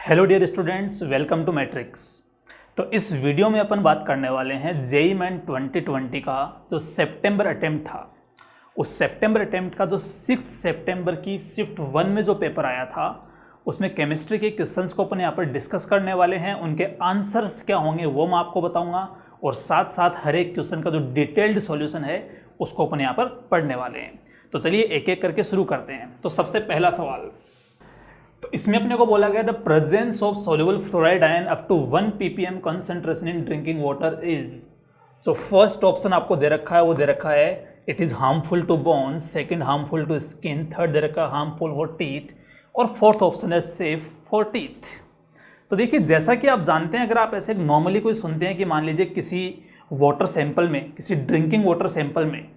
Hello dear students, welcome to Matrix. तो इस video में अपन बात करने वाले हैं जेईई मेन 2020 का जो सितंबर अटेम्प्ट था। उस सितंबर अटेम्प्ट का जो 6 सितंबर की शिफ्ट 1 में जो पेपर आया था, उसमें केमिस्ट्री के क्वेश्चंस को अपन यहाँ पर डिस्कस करने वाले हैं। उनके आंसर्स क्या होंगे वो मैं आपको बताऊंगा, और साथ साथ हर एक क्वेश्चन का जो डिटेल्ड सॉल्यूशन है उसको अपन यहाँ पर पढ़ने वाले हैं। तो चलिए एक एक करके शुरू करते हैं। तो सबसे पहला सवाल, तो इसमें अपने को बोला गया the presence of soluble fluoride ion up to 1 ppm concentration in drinking water is. तो फर्स्ट ऑप्शन आपको दे रखा है, वो दे रखा है it is harmful to bones, second harmful to skin, third दे रखा है हार्मफुल फॉर टीथ, और फोर्थ ऑप्शन है सेफ फॉर टीथ। तो देखिए, जैसा कि आप जानते हैं, अगर आप ऐसे नॉर्मली कोई सुनते हैं कि मान लीजिए किसी वाटर सैंपल में, किसी ड्रिंकिंग वाटर सैंपल में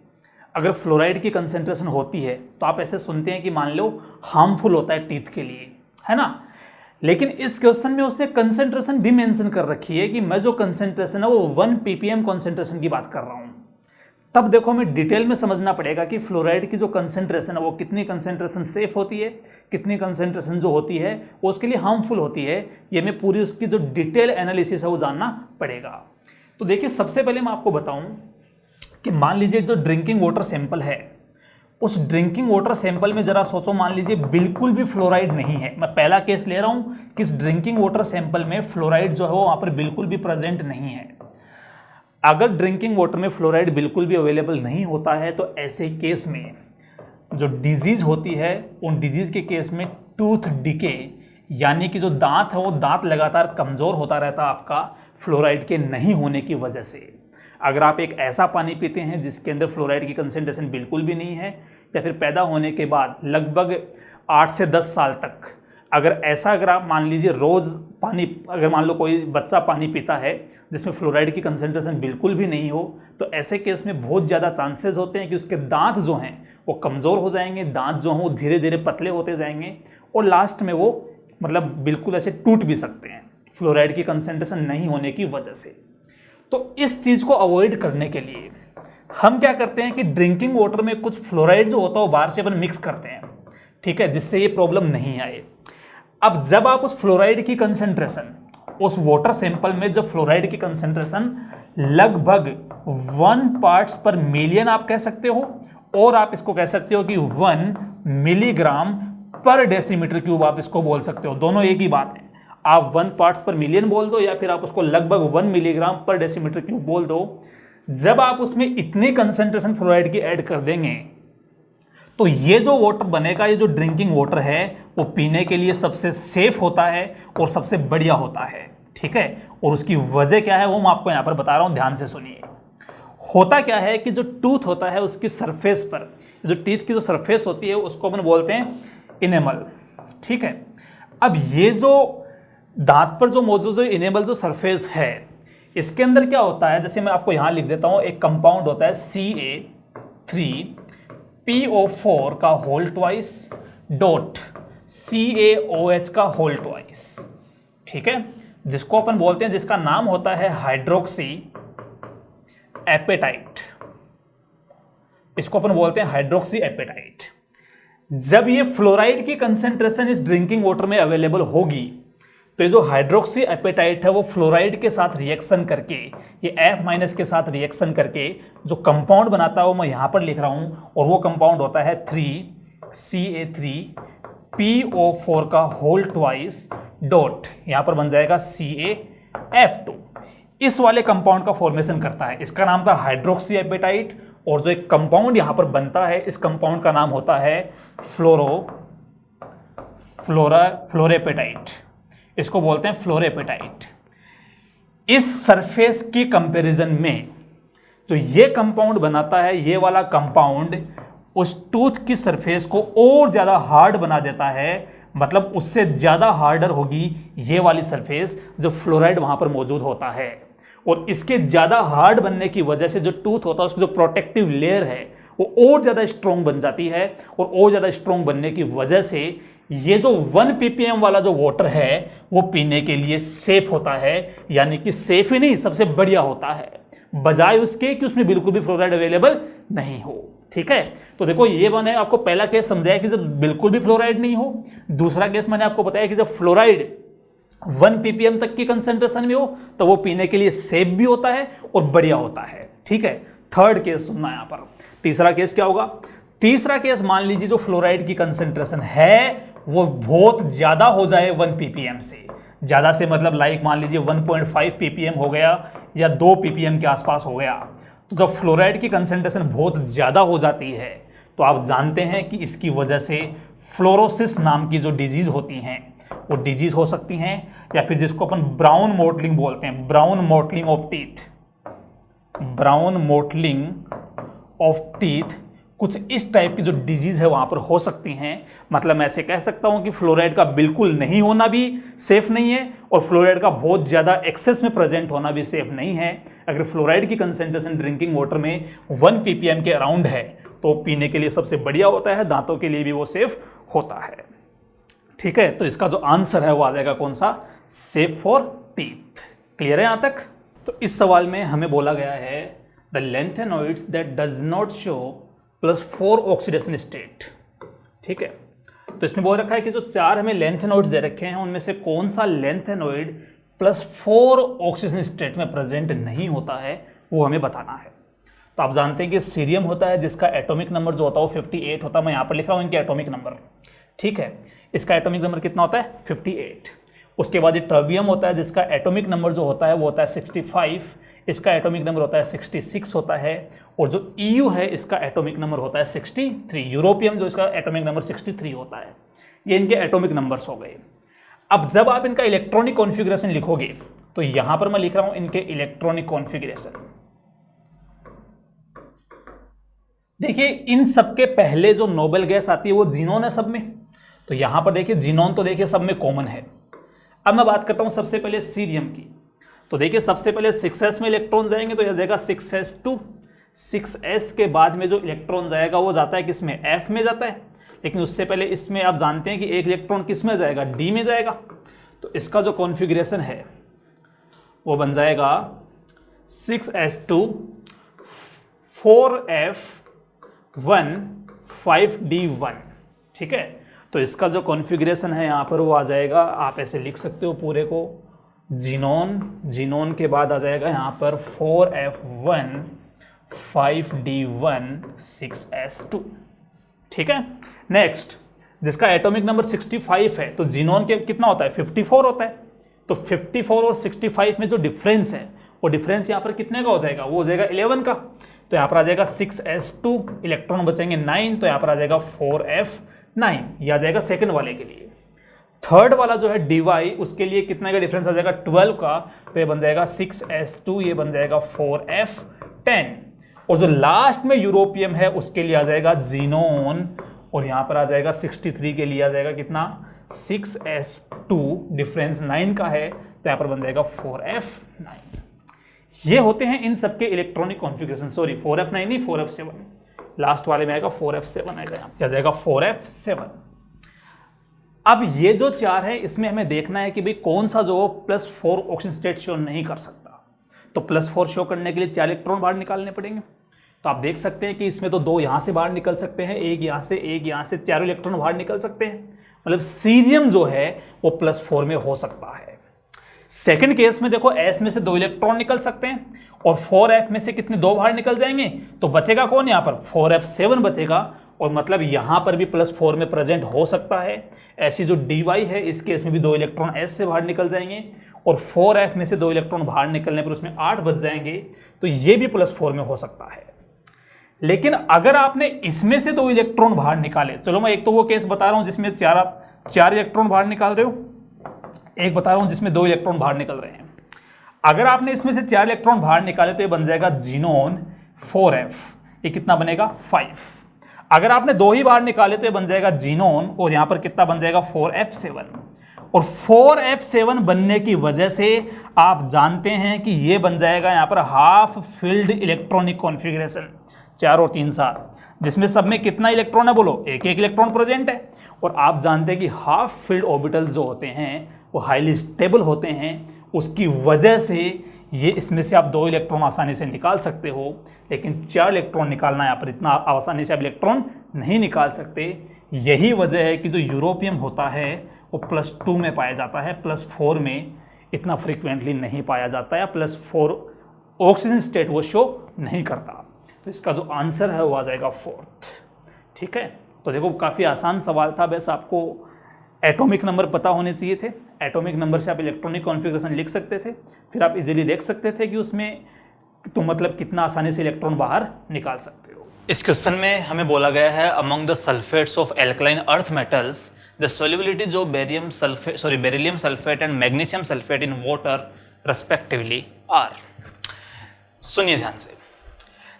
अगर फ्लोराइड की कंसेंट्रेशन होती है, तो आप ऐसे सुनते हैं कि मान लो हार्मफुल होता है टीथ के लिए, है ना। लेकिन इस क्वेश्चन में उसने कंसेंट्रेशन भी मेंशन कर रखी है कि मैं जो कंसेंट्रेशन है वो 1 ppm कंसेंट्रेशन की बात कर रहा हूं। तब देखो, हमें डिटेल में समझना पड़ेगा कि फ्लोराइड की जो कंसेंट्रेशन है वो कितनी कंसेंट्रेशन सेफ होती है, कितनी कंसेंट्रेशन जो होती है वो उसके लिए हार्मफुल होती है। ये हमें पूरी उसकी जो डिटेल एनालिसिस है वो जानना पड़ेगा। तो देखिए, सबसे पहले मैं आपको बताऊं कि मान लीजिए जो ड्रिंकिंग वाटर सैंपल है, उस ड्रिंकिंग वाटर सैंपल में जरा सोचो, मान लीजिए बिल्कुल भी फ्लोराइड नहीं है। मैं पहला केस ले रहा हूं कि इस ड्रिंकिंग वाटर सैंपल में फ्लोराइड जो है वो वहां पर बिल्कुल भी प्रेजेंट नहीं है। अगर ड्रिंकिंग वाटर में फ्लोराइड बिल्कुल भी अवेलेबल नहीं होता है, तो ऐसे केस में जो डिजीज होती है, उन डिजीज के केस में टूथ डिके, यानी कि जो दांत है वो दांत लगातार कमजोर होता रहता है आपका फ्लोराइड के नहीं होने की वजह से। अगर आप एक ऐसा पानी पीते हैं जिसके अंदर फ्लोराइड की कंसेंट्रेशन बिल्कुल भी नहीं है, या फिर पैदा होने के बाद लगभग 8 से 10 साल तक अगर आप मान लीजिए रोज़ पानी, अगर मान लो कोई बच्चा पानी पीता है जिसमें फ्लोराइड की कंसेंट्रेशन बिल्कुल भी नहीं हो, तो ऐसे केस में बहुत ज़्यादा चांसेस होते हैं कि उसके दांत जो हैं वो कमज़ोर हो जाएंगे, दांत जो हैं वो धीरे धीरे पतले होते जाएंगे, और लास्ट में वो मतलब बिल्कुल ऐसे टूट भी सकते हैं फ्लोराइड की कंसेंट्रेशन नहीं होने की वजह से। तो इस चीज़ को अवॉइड करने के लिए हम क्या करते हैं कि ड्रिंकिंग वाटर में कुछ फ्लोराइड जो होता है वो बाहर से अपन मिक्स करते हैं, ठीक है, जिससे ये प्रॉब्लम नहीं आए। अब जब आप उस फ्लोराइड की कंसेंट्रेशन, उस वाटर सैंपल में जब फ्लोराइड की कंसेंट्रेशन लगभग 1 पार्ट्स पर मिलियन आप कह सकते हो, और आप इसको कह सकते हो कि 1 मिलीग्राम पर डेसीमीटर क्यूब आप इसको बोल सकते हो, दोनों एक ही बात है। आप 1 पार्ट्स पर मिलियन बोल दो, या फिर आप उसको लगभग 1 मिलीग्राम पर डेसीमीटर क्यूब बोल दो। जब आप उसमें इतनी कंसेंट्रेशन फ्लोराइड की ऐड कर देंगे, तो ये जो वाटर बनेगा, ये जो ड्रिंकिंग वाटर है, वो पीने के लिए सबसे सेफ होता है और सबसे बढ़िया होता है, ठीक है। और उसकी वजह क्या है वो मैं आपको यहाँ पर बता रहा हूँ, ध्यान से सुनिए। होता क्या है कि जो टूथ होता है उसकी सरफेस पर, जो टीथ की जो सरफेस होती है उसको अपन बोलते हैं इनेमल, ठीक है। अब ये जो दांत पर जो मौजूद जो इनेमल जो सरफेस है, इसके अंदर क्या होता है, जैसे मैं आपको यहां लिख देता हूं, एक कंपाउंड होता है CA3PO4 का होल ट्वाइस डॉट CaOH का होल ट्वाइस, ठीक है, जिसको अपन बोलते हैं, जिसका नाम होता है हाइड्रोक्सी एपेटाइट। इसको अपन बोलते हैं हाइड्रोक्सी एपेटाइट। जब ये फ्लोराइड की कंसेंट्रेशन इस ड्रिंकिंग वाटर में अवेलेबल होगी, तो ये जो हाइड्रोक्सी एपेटाइट है वो फ्लोराइड के साथ रिएक्शन करके, ये F- के साथ रिएक्शन करके जो कंपाउंड बनाता है वो मैं यहाँ पर लिख रहा हूँ, और वो कंपाउंड होता है 3CA3PO4 का होल ट्वाइस डॉट, यहाँ पर बन जाएगा CaF2। इस वाले कंपाउंड का फॉर्मेशन करता है, इसका नाम था हाइड्रोक्सी एपेटाइट। और जो एक कंपाउंड यहाँ पर बनता है, इस कंपाउंड का नाम होता है फ्लोरेपेटाइट, इसको बोलते हैं फ्लोरेपेटाइट। इस सरफेस की कंपैरिजन में जो ये कंपाउंड बनाता है, ये वाला कंपाउंड उस टूथ की सरफेस को और ज्यादा हार्ड बना देता है, मतलब उससे ज्यादा हार्डर होगी ये वाली सरफेस जब फ्लोराइड वहां पर मौजूद होता है। और इसके ज्यादा हार्ड बनने की वजह से जो टूथ होता है उसकी जो प्रोटेक्टिव लेयर है वो और ज्यादा स्ट्रॉन्ग बन जाती है, और ज्यादा स्ट्रॉन्ग बनने की वजह से ये जो 1 ppm वाला जो वाटर है वो पीने के लिए सेफ होता है, यानी कि सेफ ही नहीं, सबसे बढ़िया होता है, बजाय उसके कि उसमें बिल्कुल भी फ्लोराइड अवेलेबल नहीं हो, ठीक है। तो देखो, ये मैंने आपको पहला केस समझाया कि जब बिल्कुल भी फ्लोराइड नहीं हो। दूसरा केस मैंने आपको बताया कि जब फ्लोराइड 1 ppm तक की कंसेंट्रेशन में हो तो वो पीने के लिए सेफ भी होता है और बढ़िया होता है। ठीक है, थर्ड केस सुनना यहां पर। तीसरा केस क्या होगा? तीसरा केस मान लीजिए जो फ्लोराइड की कंसेंट्रेशन है वो बहुत ज्यादा हो जाए 1 ppm से। ज्यादा से मतलब लाइक मान लीजिए 1.5 ppm हो गया या 2 ppm के आसपास हो गया। तो जब फ्लोराइड की कंसेंट्रेशन बहुत ज्यादा हो जाती है तो आप जानते हैं कि इसकी वजह से फ्लोरोसिस नाम की जो डिजीज होती हैं वो डिजीज हो सकती हैं, या फिर जिसको अपन ब्राउन मोटलिंग बोलते हैं, brown mottling of teeth, brown mottling of teeth, कुछ इस टाइप की जो डिजीज है वहां पर हो सकती हैं। मतलब मैं ऐसे कह सकता हूं कि फ्लोराइड का बिल्कुल नहीं होना भी सेफ नहीं है और फ्लोराइड का बहुत ज्यादा एक्सेस में प्रेजेंट होना भी सेफ नहीं है। अगर फ्लोराइड की कंसेंट्रेशन ड्रिंकिंग वाटर में 1 ppm के अराउंड है तो पीने के लिए सबसे बढ़िया होता है, दांतों के लिए भी वो सेफ होता है। ठीक है, तो इसका जो आंसर है वो आ जाएगा कौन सा? Safe for teeth. क्लियर है यहां तक? तो इस सवाल में हमें बोला गया है the lanthanoids that does not show +4 oxidation state. ठीक है, तो इसमें बोल रखा है कि जो 4 हमें लैंथेनॉइड्स दे रखे हैं उनमें से कौन सा लैंथेनॉइड +4 ऑक्सीडेशन स्टेट में प्रेजेंट नहीं होता है वो हमें बताना है। तो आप जानते हैं कि सीरियम होता है जिसका एटॉमिक नंबर जो होता है वो 58 होता है। मैं यहाँ पर लिख रहा हूँ इनके एटॉमिक नंबर। ठीक है, इसका एटॉमिक नंबर कितना होता है? 58। उसके बाद ये टर्बियम होता है जिसका एटॉमिक नंबर जो होता है वो होता है 65, इसका एटॉमिक नंबर होता है 66 होता है। और जो EU है इसका एटॉमिक नंबर होता है 63, यूरोपियम जो इसका एटॉमिक नंबर 63 होता है। ये इनके एटॉमिक नंबर्स हो गए। अब जब आप इनका इलेक्ट्रॉनिक कॉन्फ़िगरेशन लिखोगे तो यहां पर मैं लिख रहा हूं इनके इलेक्ट्रॉनिक कॉन्फ़िगरेशन। देखिए इन सबके पहले जो नोबेल गैस आती है वो जीनोन है सब में। तो यहां पर देखिए जीनोन तो देखिए सब में कॉमन है। अब मैं बात करता हूं सबसे पहले सीरियम की। तो देखिए सबसे पहले 6s में इलेक्ट्रॉन जाएंगे तो यह जाएगा 6s2। 6s के बाद में जो इलेक्ट्रॉन जाएगा वो जाता है किसमें? F में जाता है। लेकिन उससे पहले इसमें आप जानते हैं कि एक इलेक्ट्रॉन किस में जाएगा? D में जाएगा। तो इसका जो कॉन्फ़िगरेशन है वो बन जाएगा 6s2 4f1 5d1। ठीक है, तो इसका जो कॉन्फ़िगरेशन है यहाँ पर वो आ जाएगा, आप ऐसे लिख सकते हो पूरे को, जीनोन, जीनोन के बाद आ जाएगा यहाँ पर 4f1 5d1 6s2। ठीक है, नेक्स्ट जिसका एटॉमिक नंबर 65 है तो जीनोन के कितना होता है? 54 होता है। तो 54 और 65 में जो डिफरेंस है वो डिफरेंस यहाँ पर कितने का हो जाएगा? वो हो जाएगा 11 का। तो यहाँ पर आ जाएगा 6s2, इलेक्ट्रॉन बचेंगे 9, तो यहाँ पर आ जाएगा 4f9, यह आ जाएगा सेकंड वाले के लिए। थर्ड वाला जो है dy उसके लिए कितने का डिफरेंस आ जाएगा? 12 का। तो ये बन जाएगा 6s2, ये बन जाएगा 4f10। और जो लास्ट में यूरोपियम है उसके लिए आ जाएगा जीनोन, और यहाँ पर आ जाएगा 63 के लिए आ जाएगा कितना? 6s2, डिफरेंस 9 का है तो यहाँ पर बन जाएगा 4f9। ये होते हैं इन सबके इलेक्ट्रॉनिक कॉन्फ़िगरेशन। सॉरी 4f9 नहीं 4f7, लास्ट वाले में आएगा 4f7 आएगा, यहाँ आ जाएगा 4f7। अब ये जो 4 है इसमें हमें देखना है कि भाई कौन सा जो +4 ऑक्सीजन स्टेट शो नहीं कर सकता। तो +4 शो करने के लिए 4 इलेक्ट्रॉन बाहर निकालने पड़ेंगे। तो आप देख सकते हैं कि इसमें तो 2 यहाँ से बाहर निकल सकते हैं, एक यहाँ से, एक यहाँ से, 4 इलेक्ट्रॉन बाहर निकल सकते हैं। मतलब सीरियम जो है वो +4 में हो सकता है। सेकंड केस में देखो S में से 2 इलेक्ट्रॉन निकल सकते हैं और 4f में से कितने 2 बाहर निकल जाएंगे, तो बचेगा कौन? यहाँ पर 4f7 बचेगा। और मतलब यहाँ पर भी +4 में प्रेजेंट हो सकता है। ऐसी जो dy है इस केस में भी 2 इलेक्ट्रॉन S से बाहर निकल जाएंगे और 4f में से 2 इलेक्ट्रॉन बाहर निकलने पर उसमें 8 बच जाएंगे, तो ये भी +4 में हो सकता है। लेकिन अगर आपने इसमें से 2 इलेक्ट्रॉन बाहर निकाले, चलो मैं एक तो वो केस बता रहा हूं जिसमें 4 इलेक्ट्रॉन बाहर निकाल रहे हो, एक बता रहा हूं जिसमें 2 इलेक्ट्रॉन बाहर निकल रहे हैं। अगर आपने इसमें से 4 इलेक्ट्रॉन बाहर निकाले तो ये बन जाएगा जीनोन 4f, ये कितना बनेगा? 5। अगर आपने 2 ही बाहर निकाले तो ये बन जाएगा जीनोन, और यहां पर कितना बन जाएगा? 4f7। और 4f7 बनने की वजह से आप जानते हैं कि ये बन जाएगा यहां पर हाफ फील्ड इलेक्ट्रॉनिक कॉन्फ़िगरेशन, 4 और 3 7, जिसमें सब में कितना इलेक्ट्रॉन है? बोलो, एक इलेक्ट्रॉन प्रेजेंट है। और आप जानते हैं कि हाफ फील्ड ऑर्बिटल जो होते हैं वो हाईली स्टेबल होते हैं, उसकी वजह से ये इसमें से आप 2 इलेक्ट्रॉन आसानी से निकाल सकते हो। लेकिन 4 इलेक्ट्रॉन निकालना यहाँ पर इतना आसानी से आप इलेक्ट्रॉन नहीं निकाल सकते। यही वजह है कि जो यूरोपियम होता है वो +2 में पाया जाता है, +4 में इतना फ्रीक्वेंटली नहीं पाया जाता है, +4 ऑक्सीजन स्टेट वो शो नहीं करता। तो इसका जो आंसर है वो आ जाएगा 4th। ठीक है, तो देखो काफ़ी आसान सवाल था, बस आपको एटॉमिक नंबर पता होने चाहिए थे। एटॉमिक नंबर से आप इलेक्ट्रॉनिक कॉन्फ़िगरेशन लिख सकते थे, फिर आप इजीली देख सकते थे कि उसमें तो मतलब कितना आसानी से इलेक्ट्रॉन बाहर निकाल सकते हो। इस क्वेश्चन में हमें बोला गया है among the sulphates of alkaline earth metals the solubilities of beryllium sulphate and magnesium sulphate in water respectively are. सुनिए ध्यान से,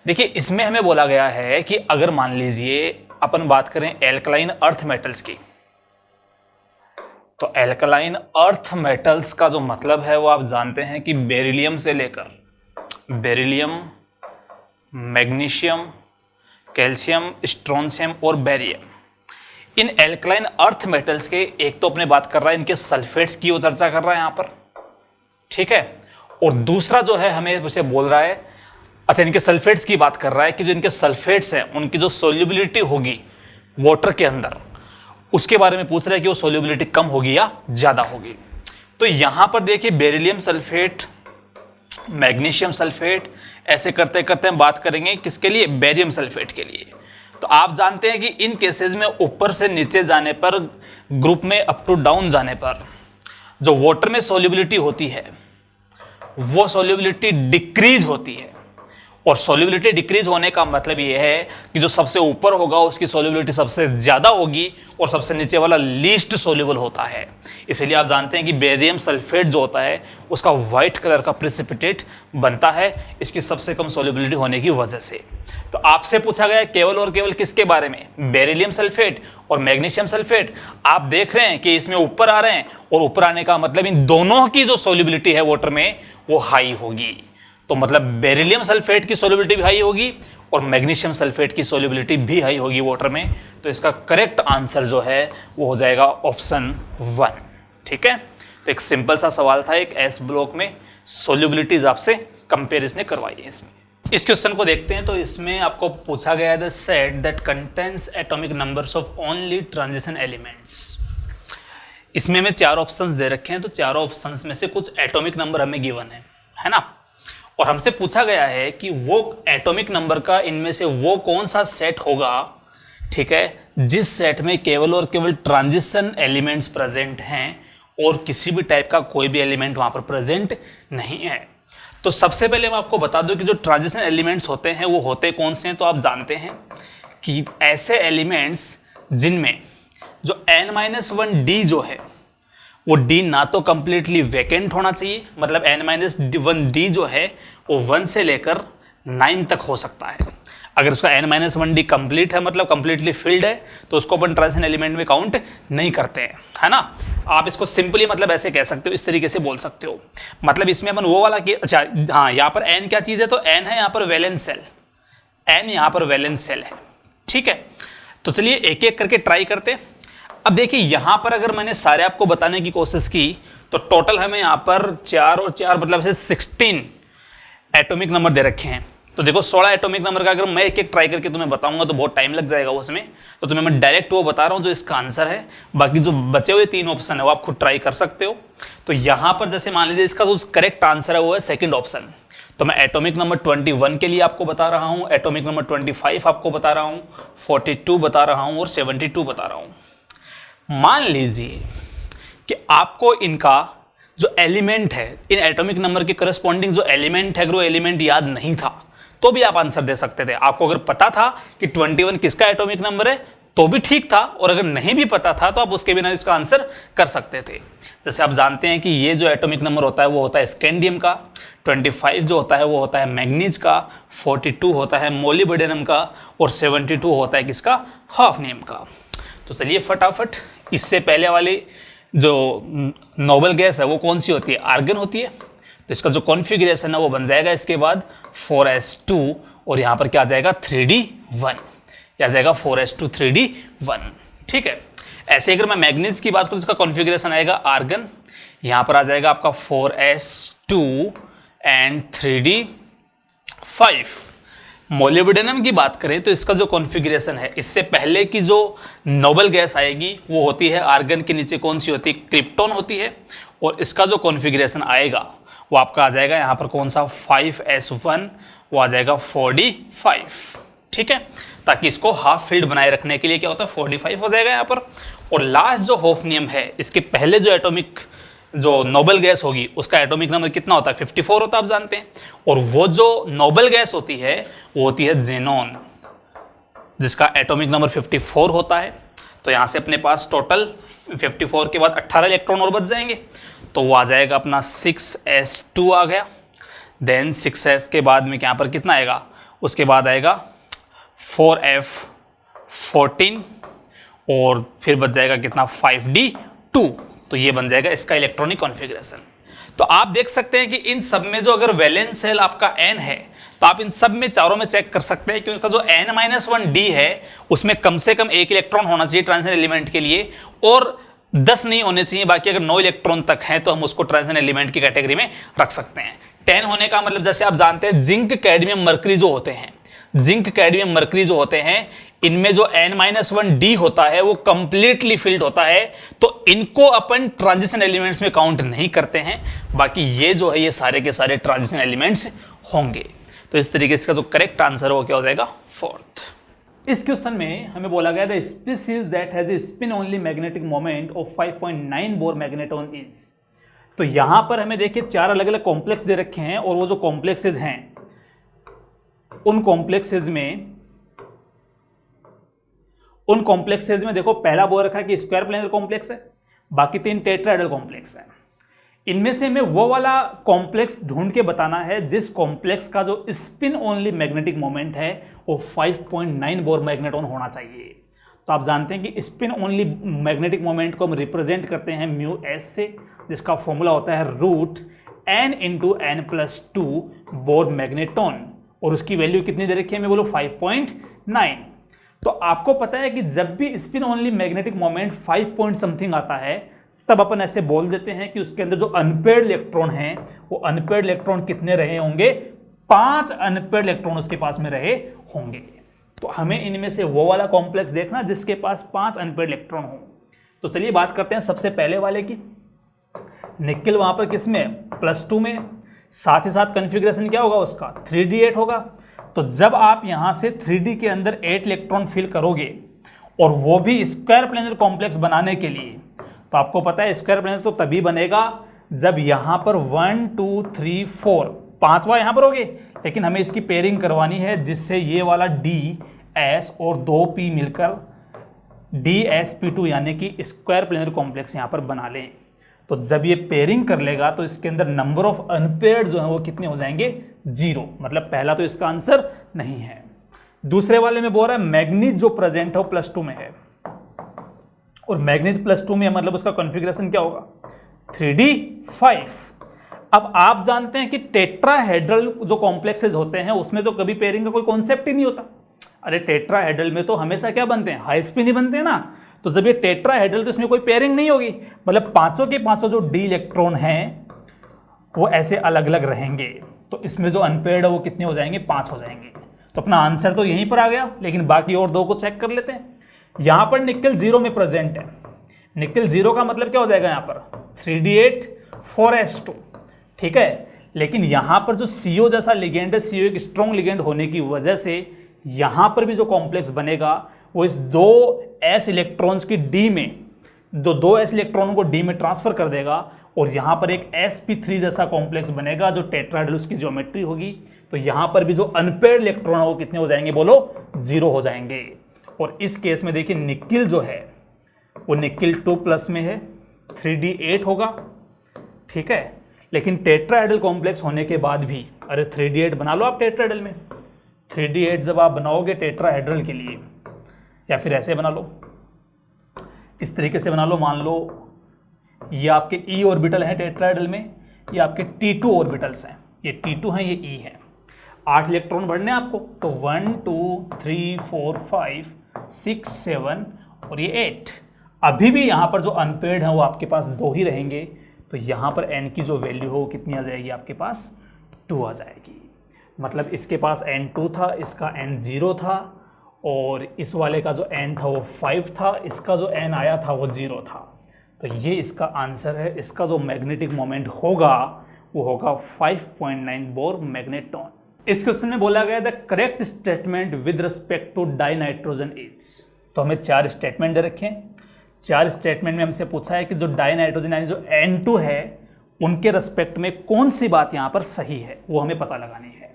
देखिए इसमें हमें बोला गया है कि अगर मान लीजिए अपन बात करें एल्कलाइन अर्थ मेटल्स की, तो एल्कलाइन अर्थ मेटल्स का जो मतलब है वो आप जानते हैं कि बेरिलियम से लेकर बेरिलियम, मैग्नीशियम, कैल्शियम, स्ट्रोंशियम और barium, in alkaline earth metals के एक तो अपने बात कर रहा है इनके सल्फेट्स की वो चर्चा कर रहा है यहाँ पर, ठीक है, और दूसरा जो है हमें उसे बोल रहा है, अच्छा इनके सल्फेट्स की बात कर रहा है कि जो इनके सल्फेट्स हैं उनकी जो सोल्युबिलिटी होगी वाटर के अंदर, उसके बारे में पूछ रहा है कि वो सोल्युबिलिटी कम होगी या ज़्यादा होगी। तो यहाँ पर देखिए बेरिलियम सल्फेट, मैग्नीशियम सल्फेट, ऐसे करते करते हम बात करेंगे किसके लिए, बेरियम सल्फेट के लिए। तो आप जानते हैं कि इन केसेस में ऊपर से नीचे जाने पर, ग्रुप में अप टू डाउन जाने पर जो वाटर में सोल्युबिलिटी होती है वो सोल्युबिलिटी डिक्रीज होती है, और सोल्युबिलिटी डिक्रीज होने का मतलब ये है कि जो सबसे ऊपर होगा उसकी सोल्युबिलिटी सबसे ज़्यादा होगी और सबसे नीचे वाला लीस्ट सोल्यूबल होता है। इसलिए आप जानते हैं कि बेरियम सल्फेट जो होता है उसका वाइट कलर का प्रेसिपिटेट बनता है इसकी सबसे कम सोल्युबिलिटी होने की वजह से। तो आपसे पूछा गया केवल और केवल किसके बारे में, बेरिलियम सल्फेट और मैग्नीशियम सल्फेट। आप देख रहे हैं कि इसमें ऊपर आ रहे हैं, और ऊपर आने का मतलब इन दोनों की जो सोल्युबिलिटी है वाटर में वो हाई होगी। तो मतलब बेरिलियम सल्फेट की सोल्युबिलिटी भी हाई होगी और मैग्नीशियम सल्फेट की सोल्युबिलिटी भी हाई होगी वाटर में। तो इसका करेक्ट आंसर जो है वो हो जाएगा ऑप्शन 1। ठीक है, तो एक सिंपल सा सवाल था, एक एस ब्लॉक में सोल्युबिलिटीज आपसे कंपेरिजन करवाई है। इसमें इस क्वेश्चन को देखते हैं, तो इसमें आपको पूछा गया है the set that contains atomic numbers of only transition elements. इसमें हमें 4 ऑप्शंस दे रखे हैं, तो चारों ऑप्शंस में से कुछ एटॉमिक नंबर हमें गिवन है ना, और हमसे पूछा गया है कि वो एटॉमिक नंबर का इनमें से वो कौन सा सेट होगा, ठीक है, जिस सेट में केवल और केवल ट्रांजिशन एलिमेंट्स प्रेजेंट हैं और किसी भी टाइप का कोई भी एलिमेंट वहां पर प्रेजेंट नहीं है। तो सबसे पहले मैं आपको बता दूं कि जो ट्रांजिशन एलिमेंट्स होते हैं वो होते कौन से हैं। तो आप जानते हैं कि ऐसे एलिमेंट्स जिनमें जो n-1d जो है वो d ना तो कंप्लीटली वैकेंट होना चाहिए, मतलब n-1d जो है वो 1 से लेकर 9 तक हो सकता है। अगर उसका n-1d कंप्लीट है, मतलब कंप्लीटली फिल्ड है, तो उसको अपन ट्रांजिशन एलिमेंट में काउंट नहीं करते हैं, है ना। आप इसको सिंपली मतलब ऐसे कह सकते हो, इस तरीके से बोल सकते हो। मतलब इसमें अपन वो वाला कि अच्छा हाँ, यहाँ पर n क्या चीज़ है, तो n है यहाँ पर वैलेंस सेल, n यहाँ पर वैलेंस सेल है। ठीक है, तो चलिए एक एक करके ट्राई करते। अब देखिए यहाँ पर अगर मैंने सारे आपको बताने की कोशिश की तो टोटल हमें यहाँ पर 4 और 4 मतलब से 16 एटॉमिक नंबर दे रखे हैं। तो देखो 16 एटॉमिक नंबर का अगर मैं एक एक ट्राई करके तुम्हें बताऊंगा तो बहुत टाइम लग जाएगा उसमें, तो तुम्हें मैं डायरेक्ट वो बता रहा हूँ जो इसका आंसर है। बाकी जो बचे हुए 3 ऑप्शन है वो आप खुद ट्राई कर सकते हो। तो यहाँ पर जैसे मान लीजिए इसका जो करेक्ट आंसर है वो है सेकेंड ऑप्शन। तो मैं एटॉमिक नंबर 21 के लिए आपको बता रहा हूँ, एटॉमिक नंबर 25 आपको बता रहा हूँ, 42 बता रहा हूँ और 72 बता रहा हूँ। मान लीजिए कि आपको इनका जो एलिमेंट है, इन एटॉमिक नंबर के करस्पॉन्डिंग जो एलिमेंट है, अगर वो एलिमेंट याद नहीं था तो भी आप आंसर दे सकते थे। आपको अगर पता था कि 21 किसका एटॉमिक नंबर है तो भी ठीक था, और अगर नहीं भी पता था तो आप उसके बिना इसका आंसर कर सकते थे। जैसे आप जानते हैं कि ये जो एटॉमिक नंबर होता है वो होता है स्कैंडियम का, 25 जो होता है वो होता है मैग्नीज का, 42 होता है मोलिब्डेनम का, और 72 होता है किसका, हाफनियम का। तो चलिए फटाफट, इससे पहले वाली जो नोबल गैस है वो कौन सी होती है, आर्गन होती है। तो इसका जो कॉन्फ़िगरेशन है वो बन जाएगा इसके बाद 4s2, और यहाँ पर क्या आ जाएगा 3d1, या जाएगा 4s2 3d1। ठीक है, ऐसे अगर मैं मैग्नीज की बात करूँ तो इसका कॉन्फ़िगरेशन आएगा आर्गन, यहाँ पर आ जाएगा आपका 4s2 एंड 3d5। मोलिब्डेनम की बात करें तो इसका जो कॉन्फ़िगरेशन है, इससे पहले की जो नोबल गैस आएगी वो होती है आर्गन के नीचे कौन सी होती है, क्रिप्टॉन होती है। और इसका जो कॉन्फ़िगरेशन आएगा वो आपका आ जाएगा यहाँ पर कौन सा 5s1, वो आ जाएगा 45, ठीक है। ताकि इसको हाफ फील्ड बनाए रखने के लिए क्या होता है 45 हो जाएगा यहाँ पर। और लास्ट जो होफनियम है, इसके पहले जो एटॉमिक जो नोबल गैस होगी उसका एटॉमिक नंबर कितना होता है 54 होता है, आप जानते हैं। और वो जो नोबल गैस होती है वो होती है जेनॉन, जिसका एटॉमिक नंबर 54 होता है। तो यहाँ से अपने पास टोटल 54 के बाद 18 इलेक्ट्रॉन और बच जाएंगे, तो वो आ जाएगा अपना 6s2 आ गया। देन 6s के बाद में यहाँ पर कितना आएगा, उसके बाद आएगा 4f14 और फिर बच जाएगा कितना 5d2। तो ये बन जाएगा इसका इलेक्ट्रॉनिक कॉन्फ़िगरेशन। तो आप देख सकते हैं कि इन सब में जो अगर वैलेंस शेल आपका n है तो आप इन सब में चारों में चेक कर सकते हैं कि उसका जो n-1d है उसमें कम से कम एक इलेक्ट्रॉन होना चाहिए ट्रांजिशन एलिमेंट के लिए, और 10 नहीं होने चाहिए। बाकी अगर 9 इलेक्ट्रॉन तक हैं तो हम उसको ट्रांजिशन एलिमेंट की कैटेगरी में रख सकते हैं। 10 होने का मतलब जैसे आप जानते हैं जिंक, कैडमियम, मरकरी जो होते हैं, जिंक, कैडमियम, मरकरी जो होते हैं, इनमें जो n-1d होता है वो कंप्लीटली फिल्ड होता है, तो इनको अपन ट्रांजिशन एलिमेंट्स में काउंट नहीं करते हैं। बाकी ये जो है ये सारे के सारे ट्रांजिशन एलिमेंट्स होंगे। तो इस तरीके से इसका जो करेक्ट आंसर है वो क्या हो जाएगा 4th। इस क्वेश्चन में हमें बोला गया the species that has a spin only magnetic moment of 5.9 bore magneton is. तो यहां पर हमें देखिए 4 अलग अलग कॉम्प्लेक्स दे रखे हैं, और वो जो कॉम्प्लेक्सेज हैं उन कॉम्प्लेक्सेज में देखो पहला बोल रखा है कि स्क्वायर प्लेनर कॉम्प्लेक्स है, बाकी 3 टेट्राहेड्रल कॉम्प्लेक्स है। इनमें से हमें वो वाला कॉम्प्लेक्स ढूंढ के बताना है जिस कॉम्प्लेक्स का जो स्पिन ओनली मैग्नेटिक मोमेंट है वो 5.9 बोर मैग्नेटॉन होना चाहिए। तो आप जानते हैं कि स्पिन ओनली मैग्नेटिक मोमेंट को हम रिप्रेजेंट करते हैं μs से, जिसका फॉर्मूला होता है √n × n+2 बोर मैग्नेटॉन, और उसकी वैल्यू कितनी दे रखी है, मैं बोलो 5.9। तो आपको पता है कि जब भी spin only magnetic moment 5 point something आता है तब अपन ऐसे बोल देते हैं कि उसके अंदर जो अनपेयर्ड इलेक्ट्रॉन हैं वो अनपेयर्ड इलेक्ट्रॉन कितने रहे होंगे, 5 अनपेयर्ड इलेक्ट्रॉन उसके पास में रहे होंगे। तो हमें इनमें से वो वाला कॉम्प्लेक्स देखना जिसके पास 5 अनपेयर्ड इलेक्ट्रॉन हो। तो चलिए बात करते हैं सबसे पहले वाले की। निकेल वहां पर किसमें, +2 में, साथ ही साथ कॉन्फ़िगरेशन क्या होगा उसका 3d8 होगा। तो जब आप यहां से 3d के अंदर 8 इलेक्ट्रॉन फिल करोगे और वो भी स्क्वायर प्लेनर कॉम्प्लेक्स बनाने के लिए, तो आपको पता है स्क्वायर प्लेनर तो तभी बनेगा जब यहां पर 1 2 3 4 5वां यहां पर होगे, लेकिन हमें इसकी पेयरिंग करवानी है जिससे ये वाला ds और 2p मिलकर dsp2 यानी कि स्क्वायर प्लेनर कॉम्प्लेक्स यहां पर बना लें। तो जब ये पेयरिंग कर लेगा तो इसके अंदर नंबर ऑफ अनपेयर्ड जो है वो कितने हो जाएंगे 0, मतलब पहला तो इसका आंसर नहीं है। दूसरे वाले में बोल रहा है मैग्नीज जो प्रेजेंट हो +2 में है, और मैग्नीज +2 में मतलब उसका कॉन्फ़िगरेशन क्या होगा 3d5। अब आप जानते हैं कि टेट्राहेड्रल जो कॉम्प्लेक्सेस होते हैं उसमें तो कभी पेयरिंग का कोई कॉन्सेप्ट ही नहीं होता। अरे टेट्राहेड्रल में तो हमेशा क्या बनते हैं, हाई स्पिन ही बनते हैं ना। तो जब ये टेट्राहेड्रल तो इसमें कोई पेयरिंग नहीं होगी, मतलब पांचों के पांचों जो डी इलेक्ट्रॉन हैं वो ऐसे अलग अलग रहेंगे। तो इसमें जो अनपेयर्ड है वो कितने हो जाएंगे, 5 हो जाएंगे। तो अपना आंसर तो यहीं पर आ गया, लेकिन बाकी और 2 को चेक कर लेते हैं। यहां पर निकेल 0 में प्रेजेंट है, निकेल 0 का मतलब क्या हो जाएगा यहाँ पर 3d8 4s2, ठीक है। लेकिन यहां पर जो CO जैसा लिगेंड है, CO एक स्ट्रॉन्ग लिगेंड होने की वजह से यहां पर भी जो कॉम्प्लेक्स बनेगा वो इस 2s इलेक्ट्रॉन्स की d में, जो 2s इलेक्ट्रॉनों को d में ट्रांसफर कर देगा, और यहां पर एक sp3 जैसा कॉम्प्लेक्स बनेगा जो टेट्राहेड्रल उसकी ज्योमेट्री होगी। तो यहां पर भी जो अनपेयर्ड इलेक्ट्रॉन है वो कितने हो जाएंगे, बोलो 0 हो जाएंगे। और इस केस में देखिए निकेल जो है वो निकेल 2+ में है, 3d8 होगा, ठीक है। लेकिन टेट्राहेड्रल कॉम्प्लेक्स होने के बाद भी, अरे 3d8 बना लो आप टेट्राहेड्रल में, 3d8 जब आप बनाओगे टेट्राहेड्रल के लिए, या फिर ऐसे बना लो, इस तरीके से बना लो। मान लो ये आपके e ऑर्बिटल हैं टेट्राहेड्रल में, ये आपके T2 ऑर्बिटल्स हैं, ये T2 हैं, ये E हैं। 8 इलेक्ट्रॉन भरने आपको, तो 1 2 3 4 5 6 7 और ये 8। अभी भी यहाँ पर जो अनपेयर्ड हैं वो आपके पास 2 ही रहेंगे। तो यहाँ पर n की जो वैल्यू हो कितनी आ जाएगी आपके पास, 2 आ जाएगी। मतलब इसके पास N2 था, इसका N0 था, और इस वाले का जो N था वो 5 था, इसका जो N आया था वो 0 था। तो ये इसका आंसर है। इसका जो मैग्नेटिक मोमेंट होगा वो होगा 5.9 बोर मैग्नेटॉन। इस क्वेश्चन में बोला गया the correct statement with respect to dinitrogen is. तो हमें 4 स्टेटमेंट दे रखे हैं। 4 स्टेटमेंट में हमसे पूछा है कि जो डाई नाइट्रोजन यानी जो N2 है उनके रिस्पेक्ट में कौन सी बात यहाँ पर सही है, वो हमें पता लगानी है।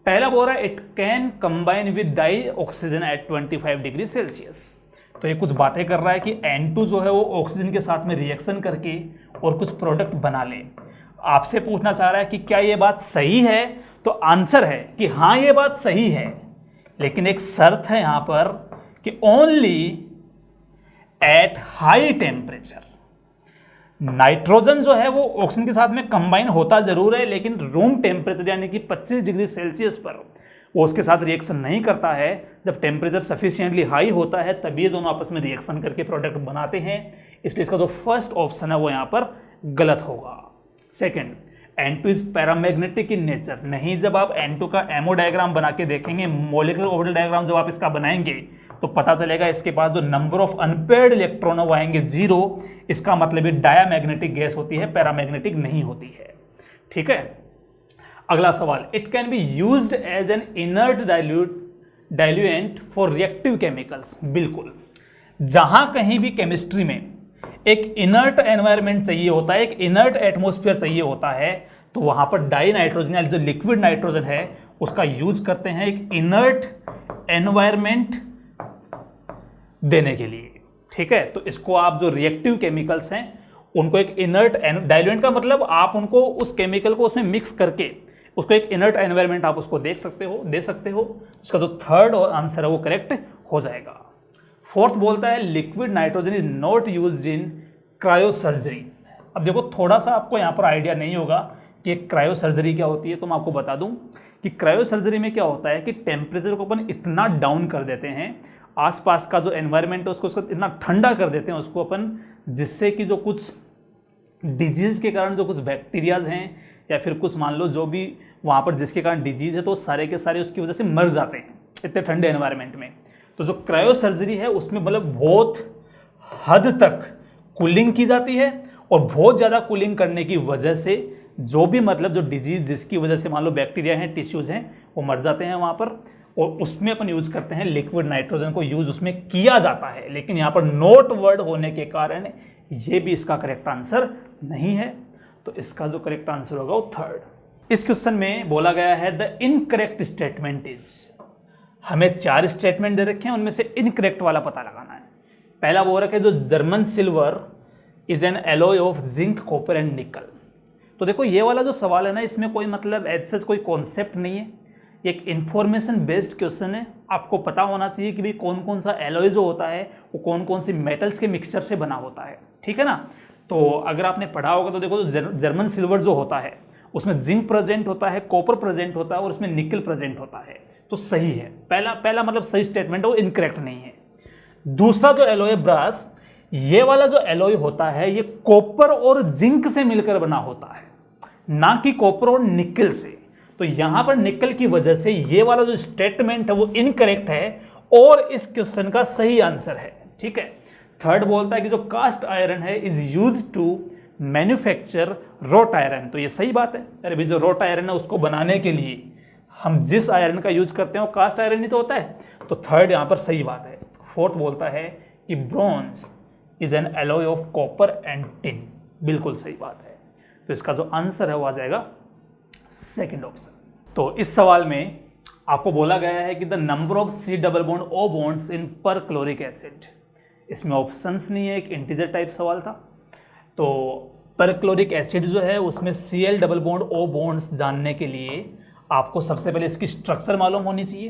पहला बोल रहा है it can combine with dioxygen at 25 degree Celsius. तो ये कुछ बातें कर रहा है कि N2 जो है वो ऑक्सीजन के साथ में रिएक्शन करके और कुछ प्रोडक्ट बना ले। आपसे पूछना चाह रहा है कि क्या ये बात सही है, तो आंसर है कि हाँ ये बात सही है, लेकिन एक शर्त है यहाँ पर कि only at high temperature. Nitrogen जो है वो ऑक्सीजन के साथ में कंबाइन होता जरूर है, लेकिन रूम टेम्परेचर यानी कि 25 डिग्री सेल्सियस पर वो उसके साथ रिएक्शन नहीं करता है। जब टेम्परेचर सफिशिएंटली हाई होता है तभी ये दोनों आपस में रिएक्शन करके प्रोडक्ट बनाते हैं। इसलिए इसका जो फर्स्ट ऑप्शन है वो यहाँ पर गलत होगा। Second, N2 is paramagnetic in nature. नहीं, जब आप N2 का एमओ डायग्राम बना के देखेंगे, मॉलिक्यूलर ऑर्बिटल डायग्राम जब आप इसका बनाएंगे तो पता चलेगा इसके पास जो नंबर ऑफ अनपेयर्ड इलेक्ट्रॉन वो आएंगे 0। इसका मतलब ये डायामैग्नेटिक गैस होती है, पैरामैग्नेटिक नहीं होती है। ठीक है, अगला सवाल, it can be used as an inert diluent for reactive chemicals. बिल्कुल, जहां कहीं भी केमिस्ट्री में एक इनर्ट एनवायरनमेंट चाहिए होता है, एक इनर्ट एटमॉस्फेयर चाहिए होता है, तो वहां पर डाई नाइट्रोजन यानी जो लिक्विड नाइट्रोजन है उसका यूज करते हैं एक इनर्ट एनवायरनमेंट देने के लिए। ठीक है, तो इसको आप जो रिएक्टिव केमिकल्स हैं उनको एक इनर्ट डाइल्यूएंट का मतलब आप उनको उस केमिकल को उसमें मिक्स करके उसको एक इनर्ट एनवायरनमेंट आप उसको दे सकते हो। उसका जो थर्ड आंसर है वो करेक्ट हो जाएगा। फोर्थ बोलता है liquid nitrogen is not used in cryosurgery. अब देखो, थोड़ा सा आपको यहाँ पर आइडिया नहीं होगा कि क्रायोसर्जरी क्या होती है, तो मैं आपको बता दूं कि क्रायोसर्जरी में क्या होता है कि टेम्परेचर को अपन इतना डाउन कर देते हैं, आसपास का जो एनवायरनमेंट है उसको इतना ठंडा कर देते हैं उसको अपन, जिससे कि जो कुछ डिजीज के कारण जो कुछ बैक्टीरियाज हैं या फिर कुछ मान लो जो भी वहाँ पर जिसके कारण डिजीज है, तो सारे के सारे उसकी वजह से मर जाते हैं इतने ठंडे एनवायरनमेंट में। तो जो क्रायोसर्जरी है उसमें मतलब बहुत हद तक कूलिंग की जाती है, और बहुत ज़्यादा कूलिंग करने की वजह से जो भी मतलब जो डिजीज जिसकी वजह से मान लो बैक्टीरिया हैं, टिश्यूज़ हैं, वो मर जाते हैं वहाँ पर, और उसमें अपन यूज करते हैं लिक्विड नाइट्रोजन को यूज उसमें किया जाता है। लेकिन यहाँ पर नोट वर्ड होने के कारण ये भी इसका करेक्ट आंसर नहीं है, तो इसका जो करेक्ट आंसर होगा वो थर्ड। इस क्वेश्चन में बोला गया है द इनकरेक्ट स्टेटमेंट इज। हमें 4 स्टेटमेंट दे रखे हैं, उनमें से इनकरेक्ट वाला पता लगाना है। पहला बोल रहा है जो German silver is an alloy of zinc, copper and निकल। तो देखो, ये वाला जो सवाल है ना, इसमें कोई मतलब ऐसा कोई कॉन्सेप्ट नहीं है, एक इंफॉर्मेशन बेस्ड क्वेश्चन है। आपको पता होना चाहिए कि भाई कौन कौन सा एलॉय जो होता है वो कौन कौन सी मेटल्स के मिक्सचर से बना होता है। ठीक है ना, तो अगर आपने पढ़ा होगा तो देखो, जर्मन सिल्वर जो होता है उसमें जिंक प्रेजेंट होता है, कॉपर प्रेजेंट होता है और उसमें निकल प्रेजेंट होता है, तो सही है। पहला मतलब सही स्टेटमेंट है, वो इनकरेक्ट नहीं है। दूसरा जो एलॉय ब्रास, ये वाला जो एलॉय होता है ये कॉपर और जिंक से मिलकर बना होता है, ना कि कॉपर और निकल से। तो यहां पर निकल की वजह से ये वाला जो स्टेटमेंट है वो इनकरेक्ट है और इस क्वेश्चन का सही आंसर है। ठीक है, थर्ड बोलता है कि जो कास्ट आयरन है is use to manufacture wrought iron. तो ये सही बात है। अरे भाई, जो रोट आयरन है उसको बनाने के लिए हम जिस आयरन का यूज करते हैं वो कास्ट आयरन ही तो होता है, तो थर्ड यहाँ पर सही बात है। फोर्थ बोलता है कि bronze is an alloy of copper and tin. बिल्कुल सही बात है, तो इसका जो आंसर है वो आ जाएगा सेकंड ऑप्शन। तो इस सवाल में आपको बोला गया है कि the number of C double bond O bonds in पर क्लोरिक एसिड। इसमें ऑप्शंस नहीं है, एक इंटीजर टाइप सवाल था। तो पर क्लोरिक एसिड जो है उसमें Cl double bond O bonds जानने के लिए आपको सबसे पहले इसकी स्ट्रक्चर मालूम होनी चाहिए।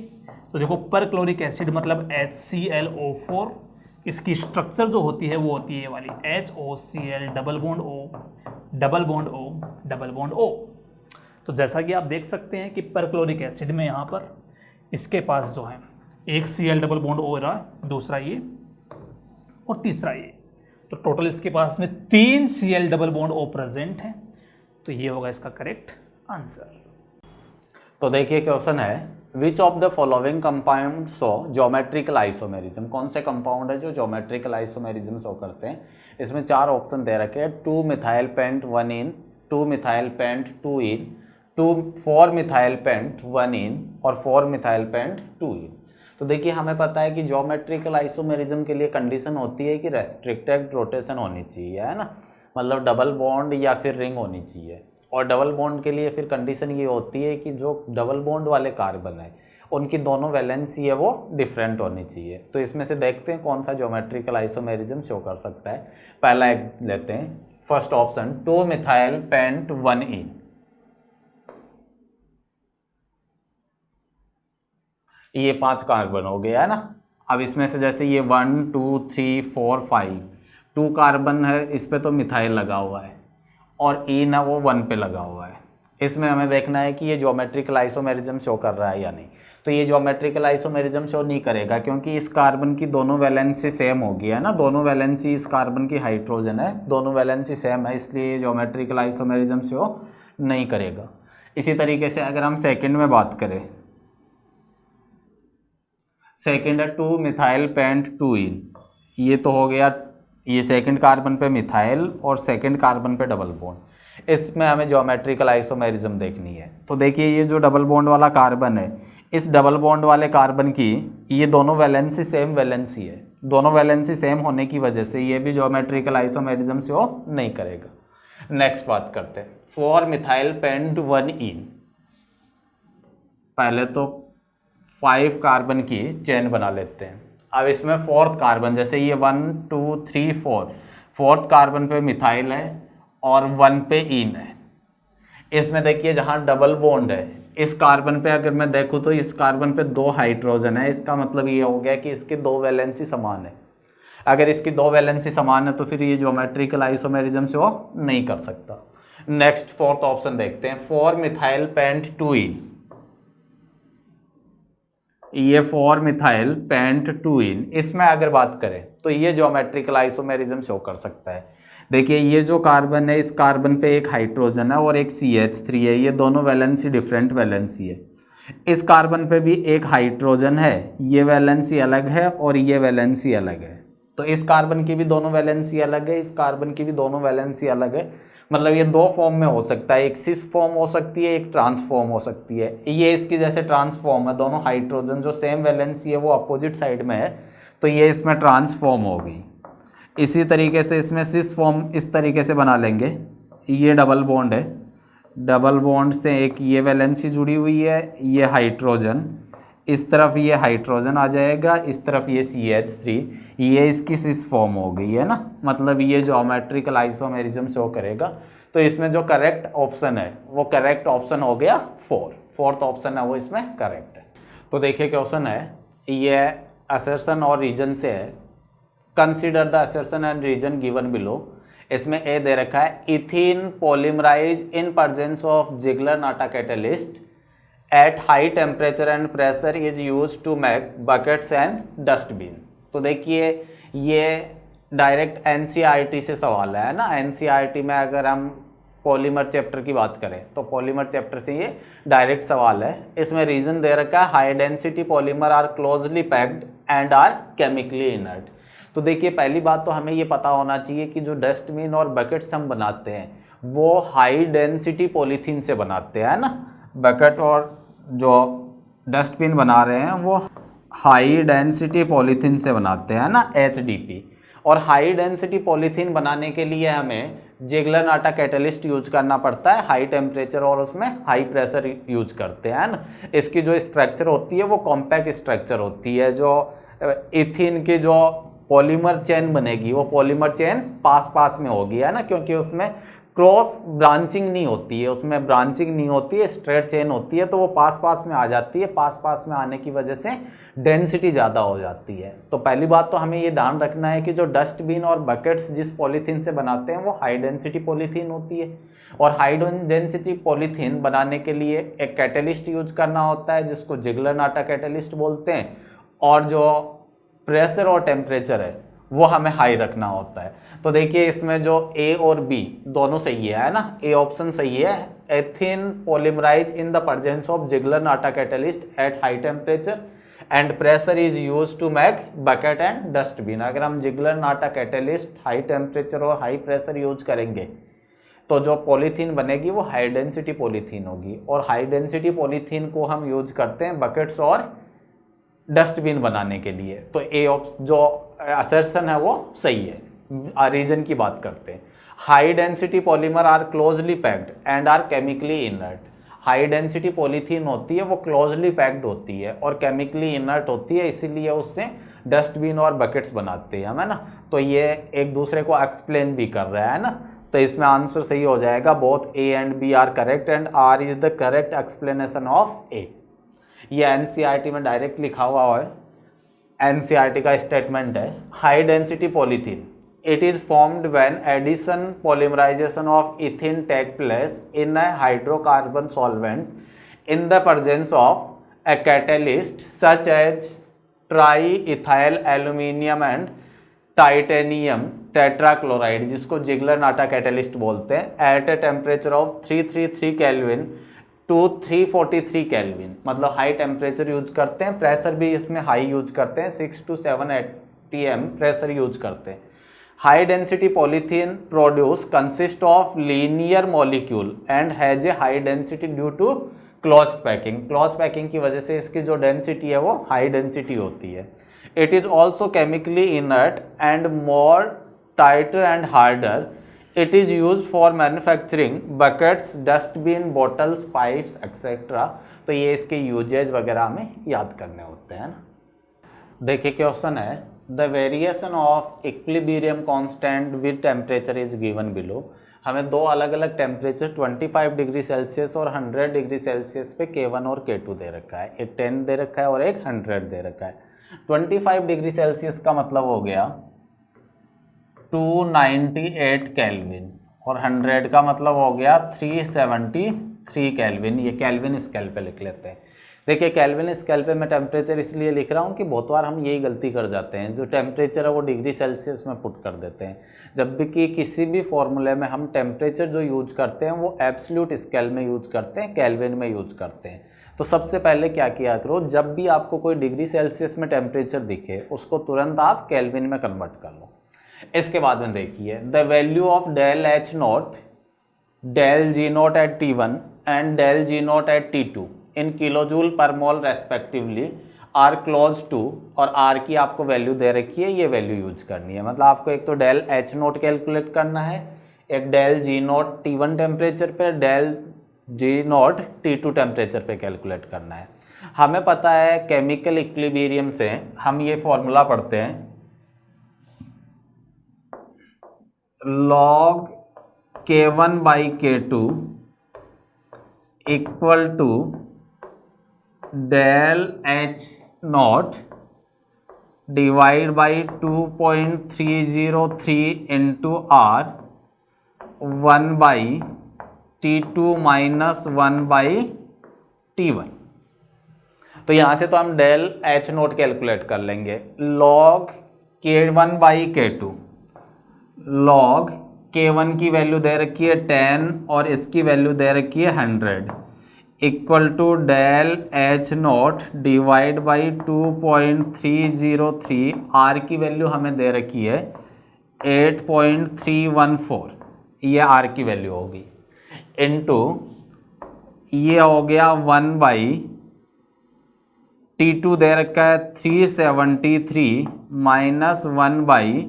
तो देखो, पर क्लोरिक एसिड मतलब HClO4, इसकी स्ट्रक्चर जो होती है वो होती है ये वाली HOCl double bond O double bond O double bond O। तो जैसा कि आप देख सकते हैं कि परक्लोरिक एसिड में यहाँ पर इसके पास जो है एक Cl डबल बॉन्ड O रहा, दूसरा ये और तीसरा ये, तो टोटल इसके पास में 3 Cl double bond O present हैं। तो ये होगा इसका करेक्ट आंसर। तो देखिए क्वेश्चन है which of the following compound show geometrical isomerism, कौन से कंपाउंड है जो ज्योमेट्रिकल आइसोमेरिज्म शो करते हैं। इसमें 4 ऑप्शन दे रखे हैं 2 मिथाइल पेंट 1 इन, 2 मिथाइल पेंट 2 इन, 4 मिथाइल पेंट 1 इन और 4 मिथाइल पेंट 2 इन। तो देखिए हमें पता है कि ज्योमेट्रिकल आइसोमेरिज्म के लिए कंडीशन होती है कि रेस्ट्रिक्टेड रोटेशन होनी चाहिए, है ना, मतलब डबल बॉन्ड या फिर रिंग होनी चाहिए। और डबल बॉन्ड के लिए फिर कंडीशन ये होती है कि जो डबल बॉन्ड वाले कार्बन है उनकी दोनों वैलेंसी है वो डिफरेंट होनी चाहिए। तो इसमें से देखते हैं कौन सा ज्योमेट्रिकल आइसोमेरिज्म शो कर सकता है। पहला एक लेते हैं, फर्स्ट ऑप्शन 2 मिथाइल पेंट 1 इन। ये 5 कार्बन हो गया है ना। अब इसमें से जैसे ये 1 2 3 4 5 2 कार्बन है, इस पे तो मिथाइल लगा हुआ है और इन है वो 1 पे लगा हुआ है। इसमें हमें देखना है कि ये ज्योमेट्रिकल आइसोमेरिज्म शो कर रहा है या नहीं। तो ये ज्योमेट्रिकल आइसोमेरिज्म शो नहीं करेगा क्योंकि इस कार्बन की दोनों वैलेंसी सेम होगी, है ना, दोनों वैलेंसी इस कार्बन की हाइड्रोजन है, दोनों वैलेंसी सेम है, इसलिए ये ज्योमेट्रिकल आइसोमेरिज्म शो नहीं करेगा। इसी तरीके से अगर हम सेकेंड में बात करें, सेकेंड है 2 मिथाइल पेंट 2 इन। ये तो हो गया, ये सेकंड कार्बन पे मिथाइल और सेकंड कार्बन पे डबल बॉन्ड। इसमें हमें ज्योमेट्रिकल आइसोमेरिज्म देखनी है। तो देखिए ये जो डबल बॉन्ड वाला कार्बन है, इस डबल बॉन्ड वाले कार्बन की ये दोनों वैलेंसी सेम वैलेंसी है, दोनों वैलेंसी सेम होने की वजह से ये भी ज्योमेट्रिकल आइसोमेरिज्म से वो नहीं करेगा। नेक्स्ट बात करते हैं 4 मिथाइल पेंट 1 इन। पहले तो 5 कार्बन की चेन बना लेते हैं। अब इसमें 4th कार्बन, जैसे ये 1 2 3 4, 4th कार्बन पे मिथाइल है और 1 पे इन है। इसमें देखिए जहाँ डबल बॉन्ड है, इस कार्बन पे अगर मैं देखूँ तो इस कार्बन पे 2 हाइड्रोजन है, इसका मतलब ये हो गया कि इसकी 2 वैलेंसी समान है। अगर इसकी 2 वैलेंसी समान है तो फिर ये ज्योमेट्रिकल आइसोमेरिज्म से वो नहीं कर सकता। नेक्स्ट 4th ऑप्शन देखते हैं 4 मिथाइल पेंट 2 इन। ये 4 मिथाइल पेंट 2 इन, इसमें अगर बात करें तो ये ज्योमेट्रिकल आइसोमेरिज्म शो कर सकता है। देखिए ये जो कार्बन है, इस कार्बन पे एक हाइड्रोजन है और एक CH3 है, ये दोनों वैलेंसी डिफरेंट वैलेंसी है। इस कार्बन पे भी एक हाइड्रोजन है, ये वैलेंसी अलग है और ये वैलेंसी अलग है। तो इस कार्बन की भी दोनों वैलेंसी अलग है, इस कार्बन की भी दोनों वैलेंसी अलग है। मतलब ये 2 फॉर्म में हो सकता है, एक सिस फॉर्म हो सकती है, एक ट्रांस फॉर्म हो सकती है। ये इसकी जैसे ट्रांस फॉर्म है, दोनों हाइड्रोजन जो सेम वैलेंसी है वो अपोजिट साइड में है, तो ये इसमें ट्रांस फॉर्म होगी। इसी तरीके से इसमें सिस फॉर्म इस तरीके से बना लेंगे। ये डबल बॉन्ड है, डबल बॉन्ड से एक ये वैलेंसी जुड़ी हुई है, ये हाइड्रोजन, इस तरफ ये हाइड्रोजन आ जाएगा, इस तरफ ये CH3, ये इसकी सिस फॉर्म हो गई है ना। मतलब ये ज्योमेट्रिकल आइसोमेरिज्म शो करेगा। तो इसमें जो करेक्ट ऑप्शन है वो करेक्ट ऑप्शन हो गया 4th ऑप्शन है वो इसमें करेक्ट है। तो देखिए क्वेश्चन है, ये असर्शन और रीजन से है। Consider the assertion and reason given below. इसमें ए दे रखा है ethene polymerise in presence of Ziegler Natta catalyst at high temperature and pressure is used to make buckets and dustbin। तो देखिए ये डायरेक्ट NCERT से सवाल है ना। NCERT में अगर हम पॉलीमर चैप्टर की बात करें तो पॉलीमर चैप्टर से ये डायरेक्ट सवाल है। इसमें रीजन दे रखा है high density polymer are closely packed and are chemically inert. तो देखिए पहली बात तो हमें ये पता होना चाहिए कि जो डस्टबिन और बकेट्स हम बनाते हैं वो हाई डेंसिटी पॉलीथीन से बनाते हैं ना। बकेट और जो डस्टबिन बना रहे हैं वो हाई डेंसिटी पॉलीथीन से बनाते हैं ना, HDP। और हाई डेंसिटी पॉलीथीन बनाने के लिए हमें जिगलर-नाटा कैटलिस्ट यूज करना पड़ता है, हाई टेम्परेचर और उसमें हाई प्रेशर यूज करते हैं ना। इसकी जो स्ट्रक्चर होती है वो कॉम्पैक्ट स्ट्रक्चर होती है। जो इथिन की जो पॉलीमर चेन बनेगी वो पॉलीमर चेन पास पास में होगी, है ना, क्योंकि उसमें क्रॉस ब्रांचिंग नहीं होती है, उसमें ब्रांचिंग नहीं होती है, स्ट्रेट चेन होती है, तो वो पास पास में आ जाती है। पास पास में आने की वजह से डेंसिटी ज़्यादा हो जाती है। तो पहली बात तो हमें ये ध्यान रखना है कि जो डस्टबिन और बकेट्स जिस पॉलीथीन से बनाते हैं वो हाई डेंसिटी पॉलीथीन होती है। और हाई डेंसिटी पॉलीथीन बनाने के लिए एक कैटलिस्ट यूज करना होता है जिसको जिगलर-नाटा कैटलिस्ट बोलते हैं। और जो प्रेशर और टेम्परेचर है वो हमें हाई रखना होता है। तो देखिए इसमें जो ए और बी दोनों सही है ना, ए ऑप्शन सही है, ethene polymerized in the presence of Ziegler-Natta catalyst at high temperature and pressure is used to make bucket and dustbin। अगर हम Ziegler-Natta catalyst हाई टेम्परेचर और हाई प्रेशर यूज करेंगे तो जो पॉलीथीन बनेगी वो हाई डेंसिटी पॉलीथीन होगी, और हाई डेंसिटी पॉलीथीन को हम यूज करते हैं बकेट्स और डस्टबिन बनाने के लिए। तो ए जो असर्शन है वो सही है। रीजन की बात करते हैं, high density polymer are closely packed and are chemically inert. High density polythene होती है वो क्लोजली पैक्ड होती है और केमिकली इनर्ट होती है, इसीलिए उससे डस्टबिन और बकेट्स बनाते हैं, है ना। तो ये एक दूसरे को एक्सप्लेन भी कर रहा है ना। तो इसमें आंसर सही हो जाएगा, both A and B are correct and R is the correct explanation of A. ये एनसीईआरटी में डायरेक्ट लिखा हुआ है, एनसीईआरटी का स्टेटमेंट है। High density polythene it is formed when addition polymerization of ethene take place in a hydrocarbon solvent in the presence of a catalyst such as triethyl aluminum and titanium tetrachloride, जिसको Ziegler-Natta catalyst बोलते हैं, at a temperature of 333 Kelvin to 343 Kelvin। मतलब high temperature use करते हैं, pressure भी इसमें high use करते हैं, 6 to 7 atm प्रेशर यूज करते हैं। High density polythene produce consist of linear molecule and has a high density due to close packing. Close packing की वजह से इसकी जो डेंसिटी है वो हाई डेंसिटी होती है। It is also chemically inert and more टाइटर and harder. It is use for manufacturing buckets, dustbin, bottles, pipes etcetera. तो ये इसके यूजेज वगैरह हमें याद करने होते हैं ना। देखिए क्वेश्चन है, the variation of equilibrium constant with temperature is given below. हमें दो अलग अलग टेम्परेचर 25 डिग्री सेल्सियस और 100 डिग्री सेल्सियस पे K1 और K2 दे रखा है, एक 10 दे रखा है और एक 100 दे रखा है। 25 डिग्री सेल्सियस का मतलब हो गया 298 केल्विन और 100 का मतलब हो गया 373 केल्विन। ये केल्विन स्केल पे लिख लेते हैं। देखिए केल्विन स्केल पे मैं टेम्परेचर इसलिए लिख रहा हूँ कि बहुत बार हम यही गलती कर जाते हैं, जो टेम्परेचर है वो डिग्री सेल्सियस में पुट कर देते हैं, जब भी कि किसी भी फॉर्मूले में हम टेम्परेचर जो यूज करते हैं वो एब्सोल्यूट स्केल में यूज करते हैं, केल्विन में यूज करते हैं। तो सबसे पहले क्या किया करो, जब भी आपको कोई डिग्री सेल्सियस में टेम्परेचर दिखे उसको तुरंत आप केल्विन में कन्वर्ट कर लो। इसके बाद में देखिए, the value of del H naught, del G naught at T1 and del G naught at T2 in kilojoule per mole respectively are close to, और आर की आपको वैल्यू दे रखी है, ये वैल्यू यूज करनी है। मतलब आपको एक तो डेल एच नोट कैलकुलेट करना है, एक del G note T1 temperature पे, del G note T2 temperature पे कैलकुलेट करना है। हमें पता है केमिकल इक्विलिब्रियम से हम ये फॉर्मूला पढ़ते हैं, log K1 by K2 equal to del H naught divide by 2.303 into R 1 by T2 minus 1 by T1। तो यहाँ से तो हम डेल एच नोट कैलकुलेट कर लेंगे। Log K1 by K2, log K1 की वैल्यू दे रखी है 10 और इसकी वैल्यू दे रखी है 100, equal to del H naught divide by 2.303, R की वैल्यू हमें दे रखी है 8.314, ये आर की वैल्यू होगी, इनटू ये हो गया 1 बाई T2 दे रखा है 373 माइनस 1 बाई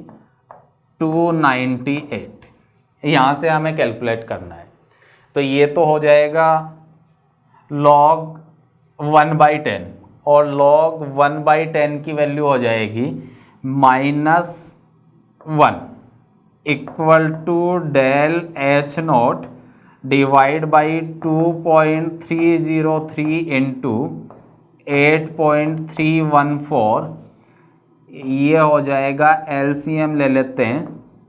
298। यहाँ से हमें कैलकुलेट करना है। तो ये तो हो जाएगा log 1/10 और log 1/10 की वैल्यू हो जाएगी -1 equal to del H naught divide by 2.303 into 8.314। ये हो जाएगा, LCM ले लेते हैं,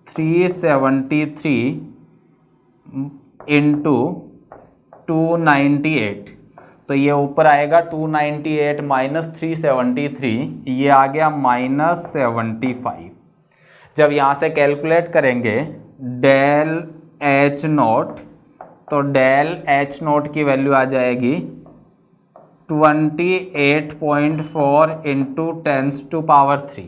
373 इंटू 298। तो ये ऊपर आएगा 298 माइनस 373, ये आ गया -75। जब यहाँ से कैलकुलेट करेंगे डेल एच नोट तो डेल एच नोट की वैल्यू आ जाएगी 28.4 इंटू 10⁻³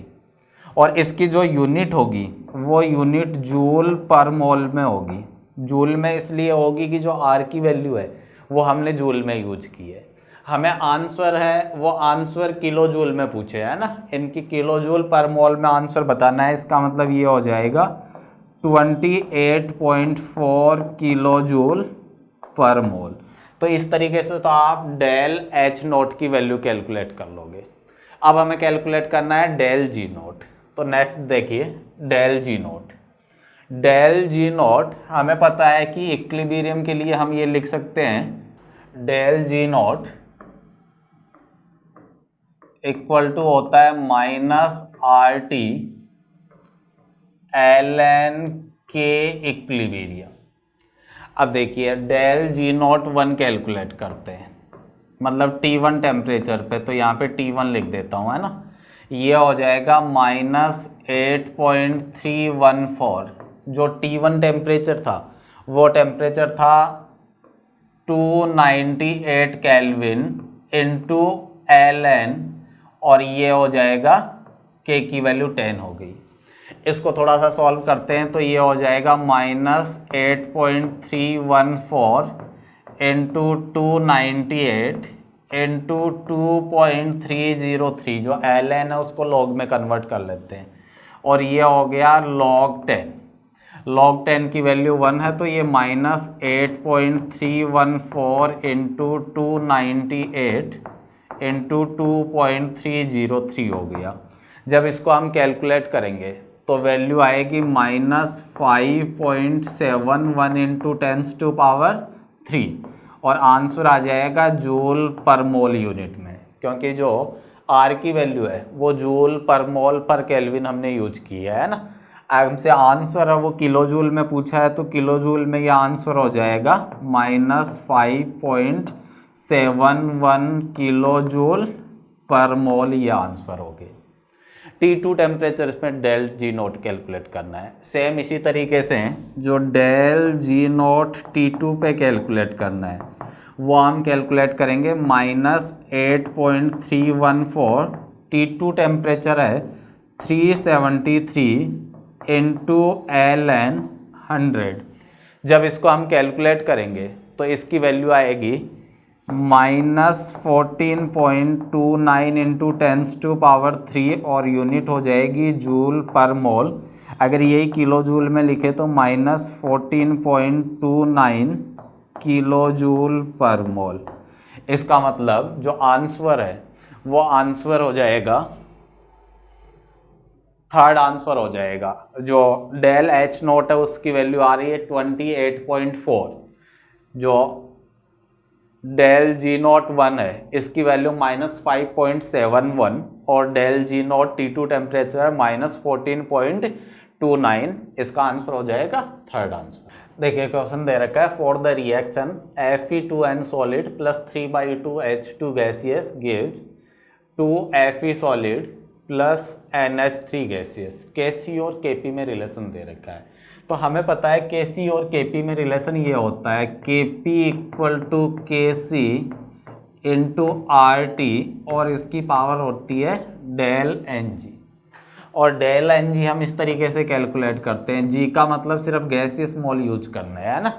और इसकी जो यूनिट होगी वो यूनिट जूल पर मोल में होगी। जूल में इसलिए होगी कि जो आर की वैल्यू है वो हमने जूल में यूज की है। हमें आंसर है वो आंसर किलो जूल में पूछे है ना, इनकी किलो जूल पर मोल में आंसर बताना है। इसका मतलब ये हो जाएगा 28.4 किलो जूल पर मोल। तो इस तरीके से तो आप डेल एच नोट की वैल्यू कैलकुलेट कर लोगे। अब हमें कैलकुलेट करना है डेल जी नोट। तो नेक्स्ट देखिए del G note. Del G note हमें पता है कि इक्विलिब्रियम के लिए हम ये लिख सकते हैं del G naught equal to होता है -RT ln K इक्विलिब्रियम। अब देखिए डेल जी नोट 1 कैलकुलेट करते हैं, मतलब T1 टेम्परेचर पे, तो यहाँ पे T1 लिख देता हूँ, है ना। ये हो जाएगा -8.314। जो T1 टेम्परेचर था वो टेम्परेचर था 298 केल्विन इंटू ln, और ये हो जाएगा K की वैल्यू 10 हो गई। इसको थोड़ा सा सॉल्व करते हैं तो ये हो जाएगा -8.314 इंटू 298 इंटू 2.303, जो ln है उसको log में कन्वर्ट कर लेते हैं, और ये हो गया log 10। log 10 की वैल्यू 1 है तो ये -8.314 इंटू 298 इंटू 2.303 हो गया। जब इसको हम कैलकुलेट करेंगे तो वैल्यू आएगी -5.71 इंटू 10⁻³ और आंसर आ जाएगा जूल पर मोल यूनिट में, क्योंकि जो आर की वैल्यू है वो जूल पर मोल पर केल्विन हमने यूज की है ना। हमसे आंसर है वो किलो जूल में पूछा है, तो किलो जूल में ये आंसर हो जाएगा -5.71 किलो जूल पर मोल, ये आंसर हो गया। T2 टेम्परेचर इसमें डेल जी नोट कैलकुलेट करना है। सेम इसी तरीके से जो डेल जी नोट T2 पे कैलकुलेट करना है वो हम कैलकुलेट करेंगे -8.314। T2 टेम्परेचर है 373 इंटू ln 100। जब इसको हम कैलकुलेट करेंगे तो इसकी वैल्यू आएगी -14.29 इंटू 10⁻³ और यूनिट हो जाएगी जूल पर मोल। अगर यही किलो जूल में लिखे तो -14.29 किलो जूल पर मोल। इसका मतलब जो आंसर है वो आंसर हो जाएगा, थर्ड आंसर हो जाएगा। जो डेल एच नोट है उसकी वैल्यू आ रही है 28.4, जो डेल जी नोट 1 है इसकी वैल्यू -5.71 और del G note T2 temperature -14.29। इसका आंसर हो जाएगा थर्ड आंसर। देखिए क्वेश्चन दे रखा है for the reaction Fe2N solid plus 3/2H2 gaseous gives 2Fe solid plus NH3 gaseous. Kc और Kp में रिलेशन दे रखा है, तो हमें पता है Kc और Kp में रिलेशन ये होता है Kp equal to Kc into RT और इसकी पावर होती है डेल Ng। और डेल Ng हम इस तरीके से कैलकुलेट करते हैं, G का मतलब सिर्फ गैसियस मोल यूज करना है ना।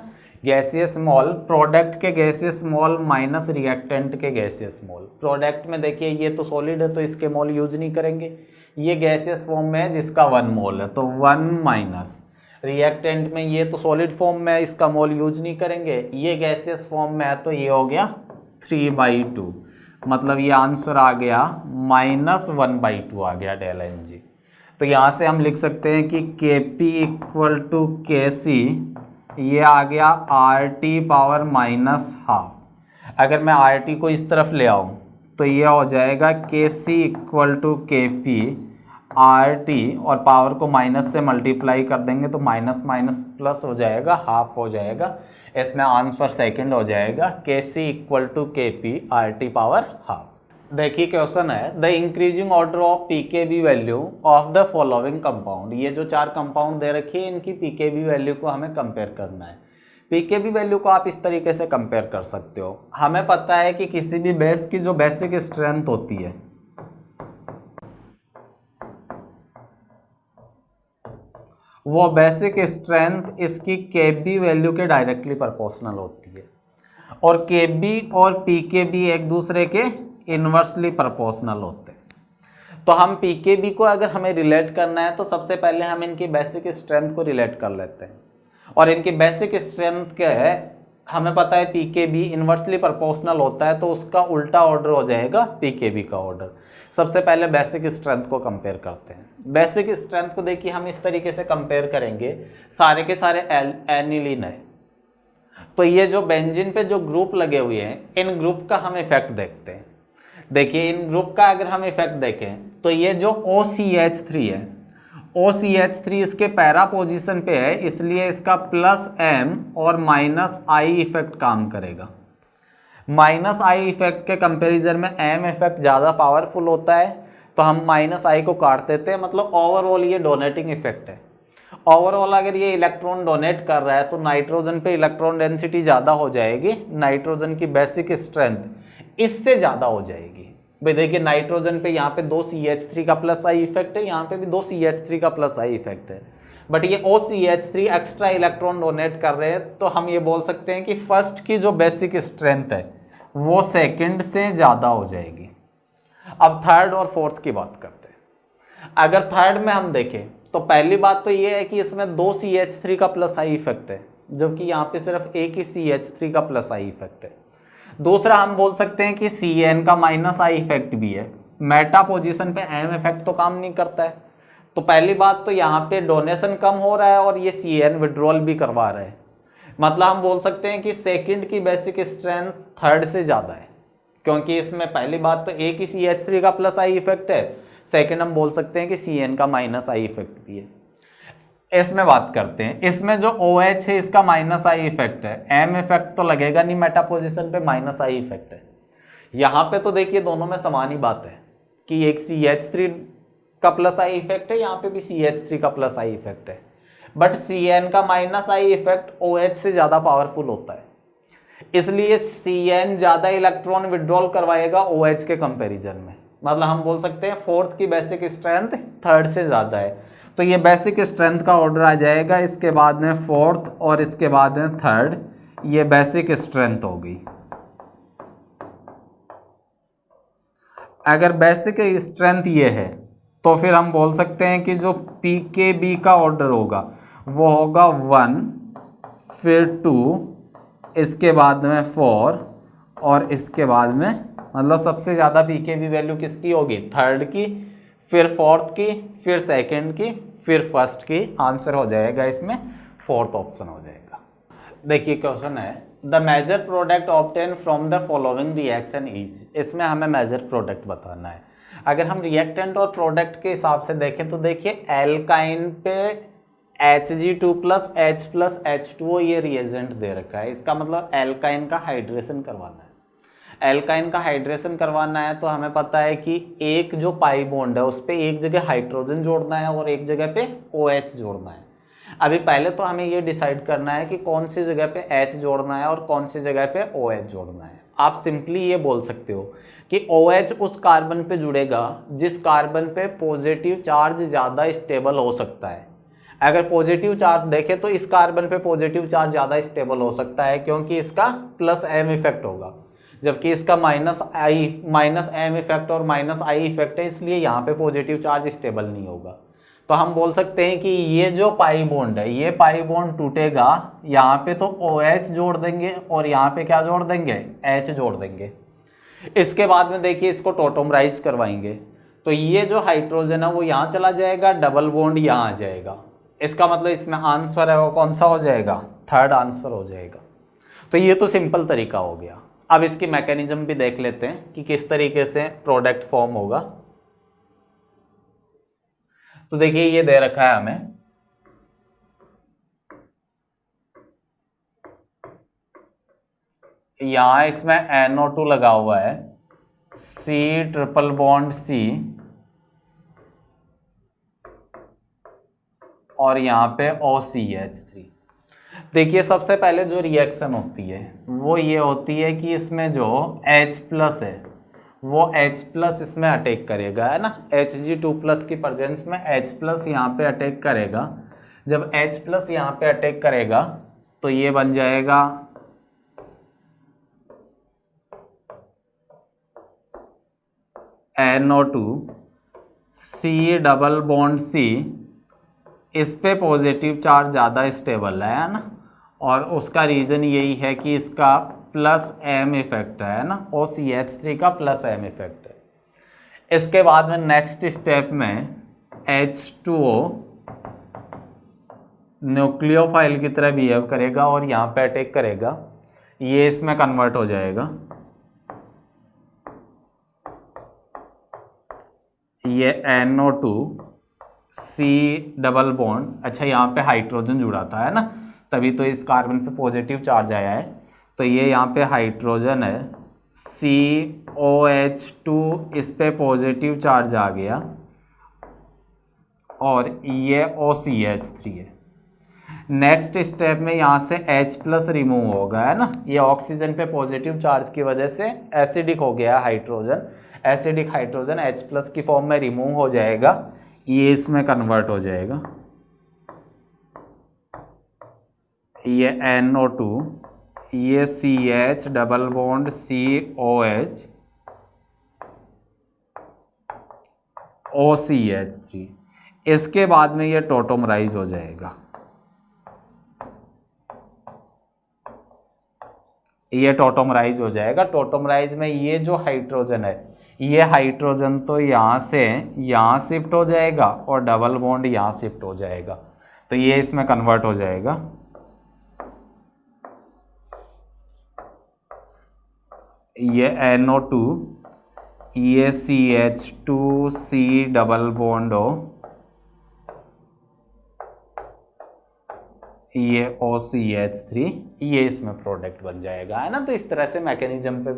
गैसियस मोल प्रोडक्ट के गैसियस मोल माइनस रिएक्टेंट के गैसियस मोल। प्रोडक्ट में देखिए ये तो सॉलिड है तो इसके मोल यूज नहीं करेंगे, ये गैसियस फॉर्म में है जिसका 1 मोल है तो 1 माइनस। रिएक्टेंट में ये तो सॉलिड फॉर्म में है इसका मोल यूज नहीं करेंगे, ये गैसियस फॉर्म में है तो ये हो गया 3/2, मतलब ये आंसर आ गया -1/2 आ गया डेल Ng। तो यहाँ से हम लिख सकते हैं कि Kp इक्वल टू Kc, ये आ गया RT पावर -12। अगर मैं RT को इस तरफ ले आऊँ तो ये हो जाएगा Kc equal to Kp RT और पावर को माइनस से मल्टीप्लाई कर देंगे तो माइनस माइनस प्लस हो जाएगा, हाफ हो जाएगा। इसमें आंसर सेकंड हो जाएगा Kc equal to Kp RT power half. देखिए क्वेश्चन है the increasing order of pKb value of the following compound. ये जो 4 कंपाउंड दे रखी है इनकी पीकेबी वैल्यू को हमें कंपेयर करना है। पीकेबी वैल्यू को आप इस तरीके से कंपेयर कर सकते हो। हमें पता है कि किसी भी बेस की जो बेसिक स्ट्रेंथ होती है वो बेसिक स्ट्रेंथ इसकी केबी वैल्यू के डायरेक्टली प्रोपोर्शनल होती है, और केबी और पीकेबी एक दूसरे के इन्वर्सली प्रोपोर्शनल होते हैं। तो हम पीकेबी को अगर हमें रिलेट करना है तो सबसे पहले हम इनकी बेसिक स्ट्रेंथ को रिलेट कर लेते हैं, और इनकी बेसिक स्ट्रेंथ क्या है हमें पता है, पीकेबी इन्वर्सली प्रोपोर्शनल होता है, तो उसका उल्टा ऑर्डर हो जाएगा पीकेबी का ऑर्डर। सबसे पहले बेसिक स्ट्रेंथ को कंपेयर करते हैं। बेसिक स्ट्रेंथ को देखिए हम इस तरीके से कंपेयर करेंगे, सारे के सारे एनिलीन है, तो ये जो बेंजीन पे जो ग्रुप लगे हुए हैं इन ग्रुप का हम इफेक्ट देखते हैं। देखिए इन ग्रुप का अगर हम इफेक्ट देखें तो ये जो OCH3 है, OCH3 इसके पैरा पोजीशन पे है, इसलिए इसका +M और -I इफेक्ट काम करेगा। -I इफेक्ट के कंपैरिजन में M इफेक्ट ज़्यादा पावरफुल होता है, तो हम -I को काट देते हैं। मतलब ओवरऑल ये डोनेटिंग इफेक्ट है। ओवरऑल अगर ये इलेक्ट्रॉन डोनेट कर रहा है तो नाइट्रोजन पे इलेक्ट्रॉन डेंसिटी ज़्यादा हो जाएगी, नाइट्रोजन की बेसिक स्ट्रेंथ इससे ज़्यादा हो जाएगी। भाई देखिए नाइट्रोजन पे यहाँ पे 2 CH3 का +I इफेक्ट है, यहाँ पे भी 2 CH3 का +I इफेक्ट है, बट ये OCH3 एक्स्ट्रा इलेक्ट्रॉन डोनेट कर रहे हैं, तो हम ये बोल सकते हैं कि फर्स्ट की जो बेसिक स्ट्रेंथ है वो सेकंड से ज़्यादा हो जाएगी। अब थर्ड और फोर्थ की बात करते हैं। अगर थर्ड में हम देखें तो पहली बात तो ये है कि इसमें 2 CH3 का +I इफेक्ट है, जबकि यहाँ पे सिर्फ एक ही CH3 का +I इफेक्ट है। दूसरा हम बोल सकते हैं कि CN का -I इफेक्ट भी है। मेटा पोजीशन पे M इफेक्ट तो काम नहीं करता है, तो पहली बात तो यहाँ पे डोनेशन कम हो रहा है और ये CN विड्रॉल भी करवा रहा है। मतलब हम बोल सकते हैं कि सेकंड की बेसिक स्ट्रेंथ थर्ड से ज़्यादा है, क्योंकि इसमें पहली बात तो एक ही CH3 का +I इफेक्ट है, सेकंड हम बोल सकते हैं कि CN का -I इफेक्ट भी है। इसमें बात करते हैं, इसमें जो OH है इसका -I इफेक्ट है, M इफेक्ट तो लगेगा नहीं, मेटा पोजीशन पे -I इफेक्ट है। यहाँ पे तो देखिए दोनों में समान ही बात है कि एक CH3 का +I इफेक्ट है, यहाँ पे भी CH3 का +I इफेक्ट है, बट CN का -I इफेक्ट OH से ज़्यादा पावरफुल होता है, इसलिए CN ज़्यादा इलेक्ट्रॉन विड्रॉल करवाएगा OH के कंपेरिजन में। मतलब हम बोल सकते हैं फोर्थ की बेसिक स्ट्रेंथ थर्ड से ज़्यादा है, तो ये बेसिक स्ट्रेंथ का ऑर्डर आ जाएगा, इसके बाद में फोर्थ और इसके बाद में थर्ड, ये बेसिक स्ट्रेंथ होगी। अगर बेसिक स्ट्रेंथ ये है तो फिर हम बोल सकते हैं कि जो पीकेबी का ऑर्डर होगा वो होगा 1, फिर 2, इसके बाद में 4 और इसके बाद में, मतलब सबसे ज़्यादा पीकेबी वैल्यू किसकी होगी, थर्ड की, फिर फोर्थ की, फिर सेकंड की, फिर फर्स्ट की। आंसर हो जाएगा इसमें फोर्थ ऑप्शन हो जाएगा। देखिए क्वेश्चन है the major product obtain from the following reaction is, इसमें हमें मेजर प्रोडक्ट बताना है। अगर हम रिएक्टेंट और प्रोडक्ट के हिसाब से देखें तो देखिए एल्काइन पे Hg2+ H+H2O ये रिएजेंट दे रखा है, इसका मतलब एल्काइन का हाइड्रेशन करवाना है। एल्काइन का हाइड्रेशन करवाना है तो हमें पता है कि एक जो पाई बॉन्ड है उस पर एक जगह हाइड्रोजन जोड़ना है और एक जगह पे OH जोड़ना है। अभी पहले तो हमें ये डिसाइड करना है कि कौन सी जगह पे H जोड़ना है और कौन सी जगह पे OH जोड़ना है। आप सिंपली ये बोल सकते हो कि OH उस कार्बन पे जुड़ेगा जिस कार्बन पे पॉजिटिव चार्ज ज़्यादा स्टेबल हो सकता है। अगर पॉजिटिव चार्ज देखें तो इस कार्बन पे पॉजिटिव चार्ज ज़्यादा स्टेबल हो सकता है क्योंकि इसका +M इफेक्ट होगा, जबकि इसका -M इफेक्ट और -I इफेक्ट है, इसलिए यहाँ पे पॉजिटिव चार्ज स्टेबल नहीं होगा। तो हम बोल सकते हैं कि ये जो पाई बॉन्ड है, ये पाई बॉन्ड टूटेगा, यहाँ पे तो OH जोड़ देंगे और यहाँ पे क्या जोड़ देंगे, H जोड़ देंगे। इसके बाद में देखिए इसको टोटोमराइज करवाएंगे तो ये जो हाइड्रोजन है वो यहाँ चला जाएगा, डबल बॉन्ड यहाँ आ जाएगा। इसका मतलब इसमें आंसर है वो कौन सा हो जाएगा, थर्ड आंसर हो जाएगा। तो ये तो सिंपल तरीका हो गया। अब इसकी मैकेनिज्म भी देख लेते हैं कि किस तरीके से प्रोडक्ट फॉर्म होगा। तो देखिए ये दे रखा है हमें, यहां इसमें NO2 लगा हुआ है, C≡C और यहां पे OCH3। देखिए सबसे पहले जो रिएक्शन होती है वो ये होती है कि इसमें जो H+ है वो H+ इसमें अटैक करेगा, है ना। Hg2+ की प्रेजेंस में H+ यहाँ पे अटैक करेगा। जब H+ यहाँ पे अटैक करेगा तो ये बन जाएगा NO2 C+C। इस पे पॉजिटिव चार्ज ज़्यादा स्टेबल है ना, और उसका रीज़न यही है कि इसका +M इफेक्ट है ना, OCH3 का +M इफेक्ट है। इसके बाद में नेक्स्ट स्टेप में H2O न्यूक्लियोफाइल की तरह बिहेव करेगा और यहाँ पे अटैक करेगा, ये इसमें कन्वर्ट हो जाएगा। ये NO2 C+, अच्छा यहाँ पे हाइड्रोजन जुड़ा था, है ना, तभी तो इस कार्बन पे पॉजिटिव चार्ज आया है। तो ये यहाँ पे हाइड्रोजन है, COH2 इस पे पॉजिटिव चार्ज आ गया, और ये OCH3 है। नेक्स्ट स्टेप में यहाँ से H+ रिमूव होगा, है ना। ये ऑक्सीजन पे पॉजिटिव चार्ज की वजह से एसिडिक हो गया हाइड्रोजन, एसिडिक हाइड्रोजन H+ की फॉर्म में रिमूव हो जाएगा, ये इसमें कन्वर्ट हो जाएगा। ये NO2, ये CH+COH, OCH3। इसके बाद में ये टोटोमराइज हो जाएगा। ये टोटोमराइज हो जाएगा। टोटोमराइज में ये जो हाइड्रोजन है, ये हाइड्रोजन तो यहाँ से यहाँ शिफ्ट हो जाएगा और डबल बॉन्ड यहाँ शिफ्ट हो जाएगा, तो ये इसमें कन्वर्ट हो जाएगा। ये NO2, ये CH2C+O, ये OCH3, ये इसमें प्रोडक्ट बन जाएगा, है ना। तो इस तरह से मैकेनिज्म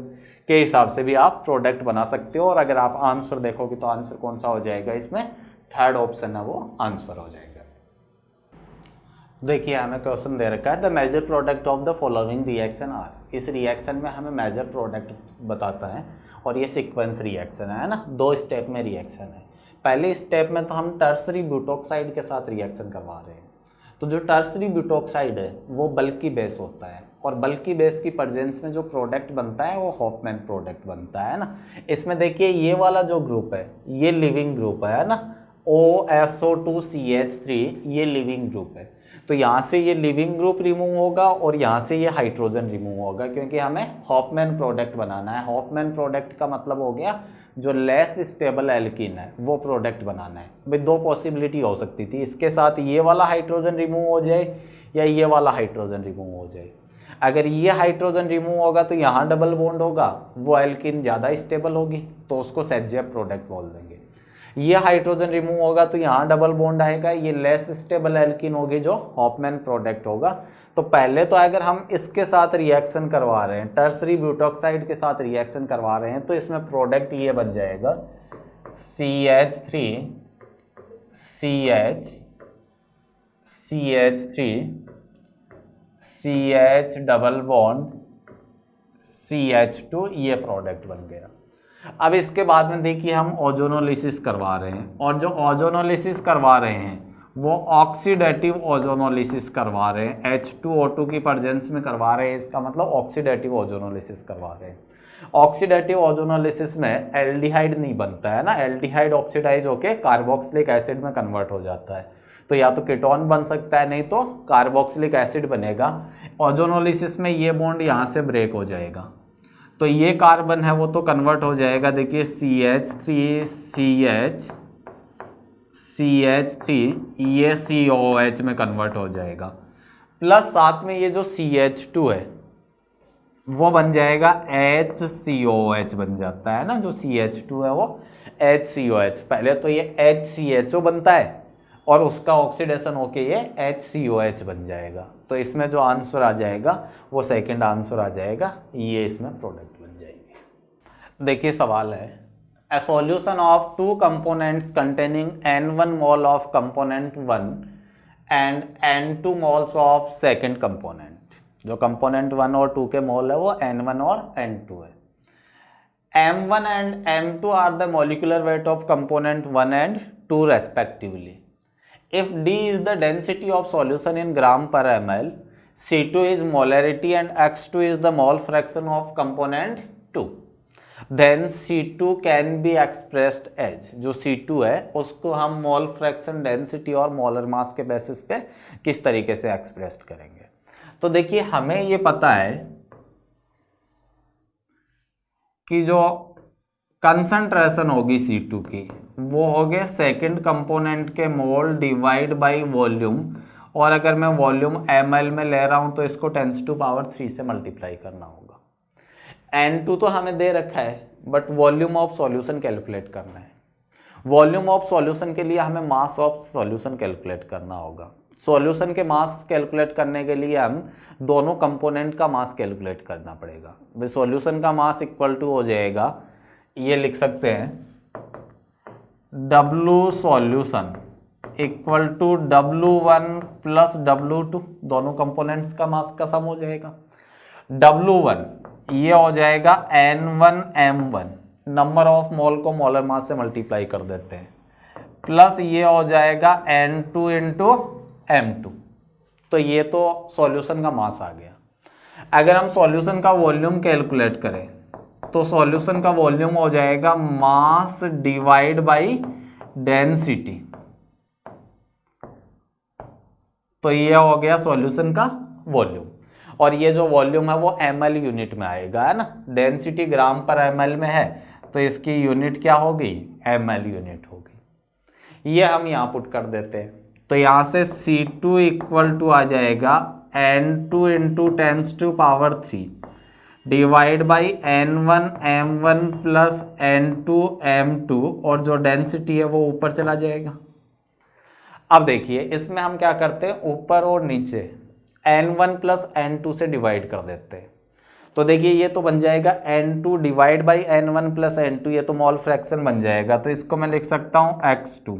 के हिसाब से भी आप प्रोडक्ट बना सकते हो। और अगर आप आंसर देखोगे तो आंसर कौन सा हो जाएगा, इसमें थर्ड ऑप्शन है वो आंसर हो जाएगा। देखिए हमें क्वेश्चन दे रखा है the major product of the following reaction are. इस रिएक्शन में हमें मेजर प्रोडक्ट बताता है और ये सीक्वेंस रिएक्शन है ना, 2 स्टेप में रिएक्शन है। पहले स्टेप में तो हम टर्सरी ब्यूटॉक्साइड के साथ रिएक्शन करवा रहे हैं। तो जो टर्सरी ब्यूटॉक्साइड है वो बल्की बेस होता है, और बल्की बेस की प्रेजेंस में जो प्रोडक्ट बनता है वो हॉफमैन प्रोडक्ट बनता है ना। इसमें देखिए ये वाला जो ग्रुप है ये लिविंग ग्रुप है ना, OSO2CH3 ये लिविंग ग्रुप है। तो यहाँ से ये लिविंग ग्रुप रिमूव होगा और यहाँ से ये हाइड्रोजन रिमूव होगा, क्योंकि हमें हॉफमैन प्रोडक्ट बनाना है। हॉफमैन प्रोडक्ट का मतलब हो गया जो लेस स्टेबल एल्कीन है वो प्रोडक्ट बनाना है। भाई 2 पॉसिबिलिटी हो सकती थी, इसके साथ ये वाला हाइड्रोजन रिमूव हो जाए या ये वाला हाइड्रोजन रिमूव हो जाए। अगर ये हाइड्रोजन रिमूव होगा तो यहाँ डबल बॉन्ड होगा, वो एल्कीन ज़्यादा स्टेबल होगी तो उसको सेजेब प्रोडक्ट बोल देंगे। ये हाइड्रोजन रिमूव होगा तो यहाँ डबल बॉन्ड आएगा, ये लेस स्टेबल एल्कीन होगी जो हॉफमैन प्रोडक्ट होगा। तो पहले तो अगर हम इसके साथ रिएक्शन करवा रहे हैं, टर्सरी ब्यूटॉक्साइड के साथ रिएक्शन करवा रहे हैं, तो इसमें प्रोडक्ट ये बन जाएगा CH3 CH double bond CH2, ये प्रोडक्ट बन गया। अब इसके बाद में देखिए हम ओजोनोलिसिस करवा रहे हैं, और जो ओजोनोलिसिस करवा रहे हैं वो ऑक्सीडेटिव ओजोनोलिसिस करवा रहे हैं, H2O2 की प्रेजेंस में करवा रहे हैं। इसका मतलब ऑक्सीडेटिव ओजोनोलिसिस करवा रहे हैं। ऑक्सीडेटिव ओजोनोलिसिस में एल्डिहाइड नहीं बनता है ना, एल्डिहाइड ऑक्सीडाइज होके कार्बोक्सिलिक एसिड में कन्वर्ट हो जाता है। तो या तो कीटोन बन सकता है, नहीं तो कार्बोक्सिलिक एसिड बनेगा। ओजोनोलिसिस में ये बॉन्ड यहाँ से ब्रेक हो जाएगा, तो ये कार्बन है वो तो कन्वर्ट हो जाएगा। देखिए CH3 ये COH में कन्वर्ट हो जाएगा, प्लस साथ में ये जो CH2 है वो बन जाएगा HCOH बन जाता है ना। जो CH2 है वो HCOH, पहले तो ये HCHO बनता है और उसका ऑक्सीडेशन होके ये HCOH बन जाएगा। तो इसमें जो आंसर आ जाएगा वो सेकंड आंसर आ जाएगा, ये इसमें प्रोडक्ट बन जाएंगे। देखिए सवाल है, a solution of 2 components containing N1 mole of component 1 and N2 moles of second component. जो कंपोनेंट 1 और 2 के मोल है वो N1 और N2 है। M1 and M2 are the molecular weight of component 1 and 2 respectively. If D is the density of solution in gram per ml, C2 is molarity and X2 is the mole fraction of component 2. Then C2 can be expressed as, जो C2 है उसको हम mole fraction density और molar mass के basis पे किस तरीके से एक्सप्रेस करेंगे। तो देखिए हमें ये पता है कि जो कंसंट्रेशन होगी C2 की वो हो गए सेकेंड कंपोनेंट के मोल डिवाइड बाय वॉल्यूम, और अगर मैं वॉल्यूम ml में ले रहा हूं तो इसको 10⁻³ से मल्टीप्लाई करना होगा। N2 तो हमें दे रखा है but volume of solution calculate करना है। वॉल्यूम ऑफ सॉल्यूशन के लिए हमें मास ऑफ सॉल्यूशन कैलकुलेट करना होगा। सॉल्यूशन के मास कैलकुलेट करने के लिए हम दोनों कंपोनेंट का मास कैलकुलेट करना पड़ेगा। सॉल्यूशन का मास इक्वल टू हो जाएगा, ये लिख सकते हैं W solution equal to W1 plus W2, दोनों कंपोनेंट्स का मास का सम हो जाएगा। W1 ये हो जाएगा N1 M1, number of mole को मोलर मास से मल्टीप्लाई कर देते हैं, प्लस ये हो जाएगा N2 इंटू M2। तो ये तो सॉल्यूशन का मास आ गया। अगर हम सॉल्यूशन का वॉल्यूम कैलकुलेट करें तो सॉल्यूशन का वॉल्यूम हो जाएगा मास डिवाइड बाय डेंसिटी। तो ये हो गया सॉल्यूशन का वॉल्यूम, और ये जो वॉल्यूम है वो ml यूनिट में आएगा, है ना। डेंसिटी ग्राम पर ml में है तो इसकी यूनिट क्या होगी, ml यूनिट होगी। ये हम यहाँ पुट कर देते हैं तो यहाँ से C2 इक्वल टू आ जाएगा N2 into 10⁻³ divide by N1 M1 plus N2 M2, और जो डेंसिटी है वो ऊपर चला जाएगा। अब देखिए इसमें हम क्या करते हैं, ऊपर और नीचे N1 प्लस N2 से डिवाइड कर देते हैं। तो देखिए ये तो बन जाएगा N2 divide by N1 plus N2, ये तो मोल फ्रैक्शन बन जाएगा। तो इसको मैं लिख सकता हूँ X2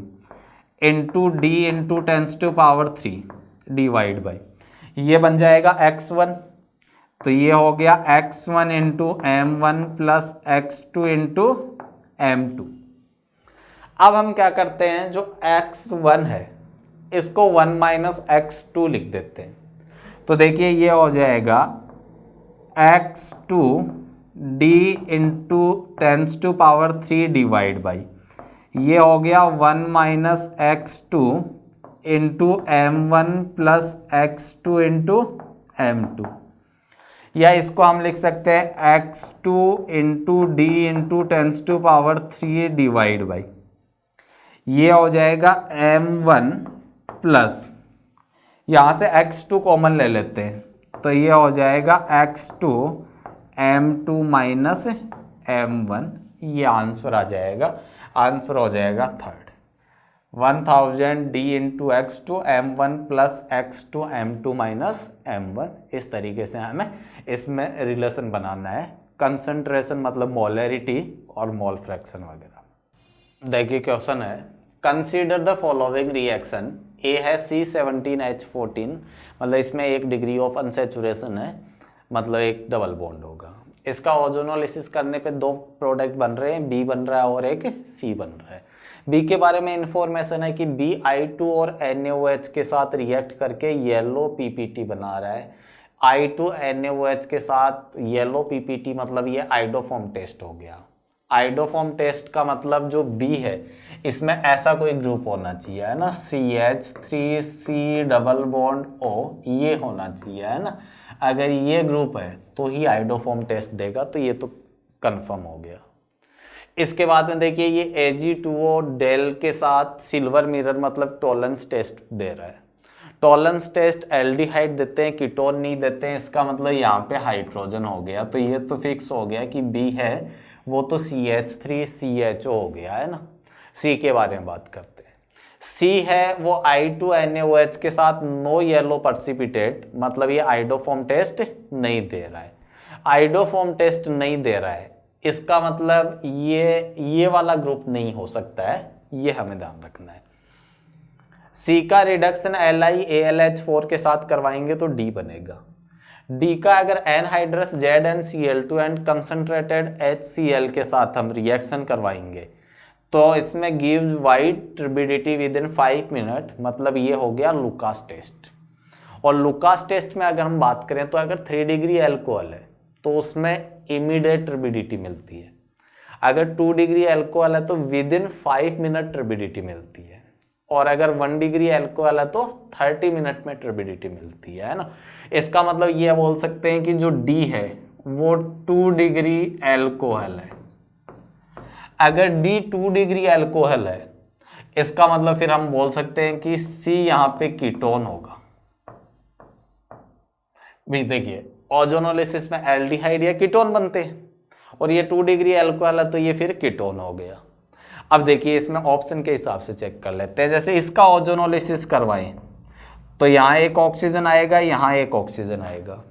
into D into 10⁻³ divide by, ये बन जाएगा X1। तो ये हो गया X1 into M1 plus X2 into M2। अब हम क्या करते हैं, जो X1 है इसको 1 माइनस X2 लिख देते हैं। तो देखिए ये हो जाएगा X2 D into 10⁻³ divide by, ये हो गया 1 minus X2 into M1 plus X2 into M2, या इसको हम लिख सकते हैं X2 into D into 10⁻³ divide by, ये हो जाएगा M1 प्लस, यहाँ से X2 कॉमन ले लेते हैं तो ये हो जाएगा X2 M2 माइनस M1, ये आंसर आ जाएगा। आंसर हो जाएगा third, 1000 D into X2 M1 plus X2 M2 minus M1। इस तरीके से हमें इसमें रिलेशन बनाना है, कंसंट्रेशन मतलब मोलैरिटी और मोल फ्रैक्शन वगैरह। देखिए क्वेश्चन है, कंसीडर द फॉलोइंग रिएक्शन। ए है C17H14, मतलब इसमें 1 डिग्री ऑफ अनसेचुरेशन है, मतलब एक डबल बॉन्ड होगा। इसका ओजोनोलिसिस करने पे 2 प्रोडक्ट बन रहे हैं, बी बन रहा है और एक सी बन रहा है। बी के बारे में इंफॉर्मेशन है कि BI2 और NaOH के साथ रिएक्ट करके येलो PPT बना रहा है। I2 NaOH के साथ येलो PPT मतलब ये आइडोफॉर्म टेस्ट हो गया। आइडोफॉर्म टेस्ट का मतलब जो बी है इसमें ऐसा कोई ग्रुप होना चाहिए, है ना, CH3C डबल बॉन्ड O, ये होना चाहिए, है ना। अगर ये ग्रुप है तो ही आइडोफॉर्म टेस्ट देगा, तो ये तो कंफर्म हो गया। इसके बाद में देखिए ये Ag2O डेल के साथ सिल्वर मिरर मतलब टॉलरेंस टेस्ट दे रहा है। टॉलरेंस टेस्ट एल्डिहाइड देते हैं, कीटोन नहीं देते हैं, इसका मतलब यहाँ पे हाइड्रोजन हो गया। तो ये तो फिक्स हो गया कि बी है वो तो CH3CHO हो गया, है ना। सी के बारे में बात करते हैं। सी है वो I2 NaOH के साथ नो येलो पर्सिपिटेट, मतलब ये आइडोफॉर्म टेस्ट नहीं दे रहा है। आइडोफॉर्म टेस्ट नहीं दे रहा है इसका मतलब ये वाला ग्रुप नहीं हो सकता है, ये हमें ध्यान रखना है। सी का रिडक्शन LiAlH4 के साथ करवाएंगे तो D बनेगा। D का अगर anhydrous ZnCl2 and concentrated HCl के साथ हम रिएक्शन करवाएंगे तो इसमें gives wide turbidity with in 5 minute, मतलब ये हो गया लुकास टेस्ट। और लुकास टेस्ट में अगर हम बात करें तो अगर 3 डिग्री एल्कोहल है तो उसमें इमीडिएट टर्बिडिटी मिलती है, अगर 2 डिग्री एल्कोहल है तो विद इन 5 मिनट टर्बिडिटी मिलती है, और अगर 1 डिग्री एल्कोहल है तो 30 मिनट में टर्बिडिटी मिलती है ना। इसका मतलब ये बोल सकते हैं कि जो D है वो 2 डिग्री एल्कोहल है। अगर D 2 डिग्री एल्कोहल है इसका मतलब फिर हम बोल सकते हैं कि C यहाँ पे कीटोन होगा। भी देखिए ओजोनोलिसिस में एल्डिहाइड या कीटोन बनते हैं और ये 2 डिग्री एल्कोहल है तो ये फिर कीटोन हो गया। अब देखिए इसमें ऑप्शन के हिसाब से चेक कर लेते हैं। जैसे इसका ओजोनोलिसिस करवाएं तो यहाँ एक ऑक्सीजन आएगा, यहाँ एक ऑक्सीजन आएगा,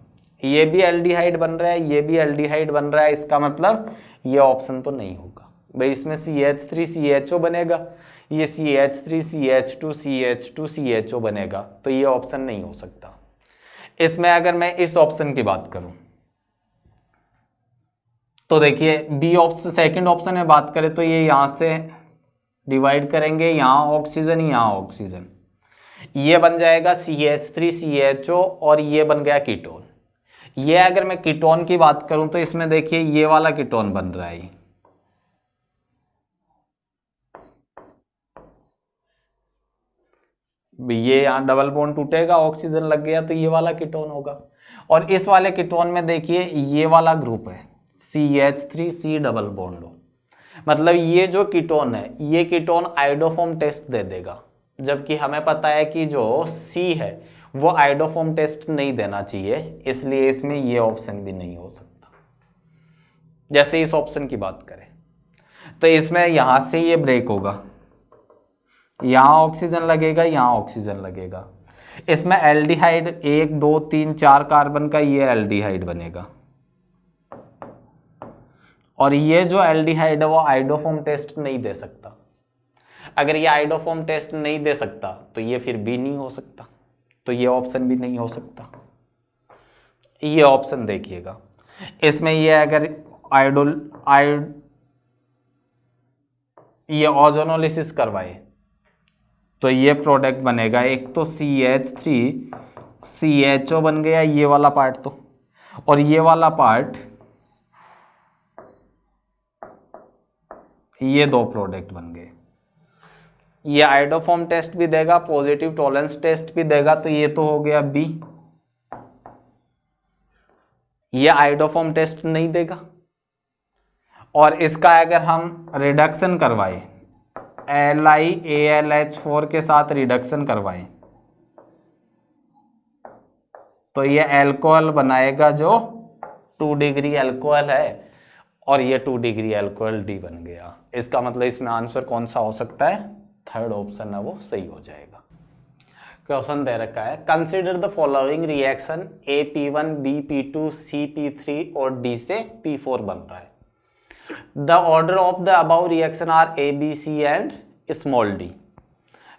ये भी एल्डिहाइड बन रहा है, ये भी एल्डिहाइड बन रहा है, इसका मतलब ये ऑप्शन तो नहीं होगा भाई। इसमें CH3CHO बनेगा, ये CH3CH2CH2CHO बनेगा, तो ये ऑप्शन नहीं हो सकता। इसमें अगर मैं इस ऑप्शन की बात करूं तो देखिए बी ऑप्शन, सेकंड ऑप्शन में बात करें तो ये यहां से डिवाइड करेंगे, यहां ऑक्सीजन यहां ऑक्सीजन, ये बन जाएगा CH3CHO और ये बन गया कीटोन। ये अगर मैं कीटोन की बात करूं तो इसमें देखिए ये वाला कीटोन बन रहा है, ये यहां डबल बॉन्ड टूटेगा, ऑक्सीजन लग गया तो ये वाला कीटोन होगा। और इस वाले कीटोन में देखिए ये वाला ग्रुप है CH3C डबल बॉन्ड हो, मतलब ये जो कीटोन है ये कीटोन आइडोफॉर्म टेस्ट दे देगा, जबकि हमें पता है कि जो C है वो आइडोफॉर्म टेस्ट नहीं देना चाहिए, इसलिए इसमें ये ऑप्शन भी नहीं हो सकता। जैसे इस ऑप्शन की बात करें तो इसमें यहां से ये ब्रेक होगा, यहां ऑक्सीजन लगेगा, यहां ऑक्सीजन लगेगा, इसमें एल्डिहाइड 1 2 3 4 कार्बन का ये एल्डिहाइड बनेगा, और ये जो एल्डिहाइड है वो आइडोफॉर्म टेस्ट नहीं दे सकता। अगर ये आइडोफॉर्म टेस्ट नहीं दे सकता तो ये फिर भी नहीं हो सकता, तो ये ऑप्शन भी नहीं हो सकता। ये ऑप्शन देखिएगा, इसमें ये अगर ये ओजोनोलिसिस करवाए तो ये प्रोडक्ट बनेगा, एक तो CH3CHO बन गया ये वाला पार्ट तो, और ये वाला पार्ट, ये 2 प्रोडक्ट बन गए। ये आइडोफॉर्म टेस्ट भी देगा, पॉजिटिव टॉलरेंस टेस्ट भी देगा, तो ये तो हो गया B। ये आइडोफॉर्म टेस्ट नहीं देगा, और इसका अगर हम रिडक्शन करवाए LiAlH4 के साथ रिडक्शन करवाएं तो ये अल्कोहल बनाएगा जो 2 डिग्री अल्कोहल है, और ये 2 डिग्री अल्कोहल D बन गया। इसका मतलब इसमें आंसर कौन सा हो सकता है, थर्ड ऑप्शन है वो सही हो जाएगा। क्वेश्चन दे रखा है, consider the following reaction AP1 BP2 CP3 और D से P4 बन रहा है। The order of the above reaction are A, B, C and small d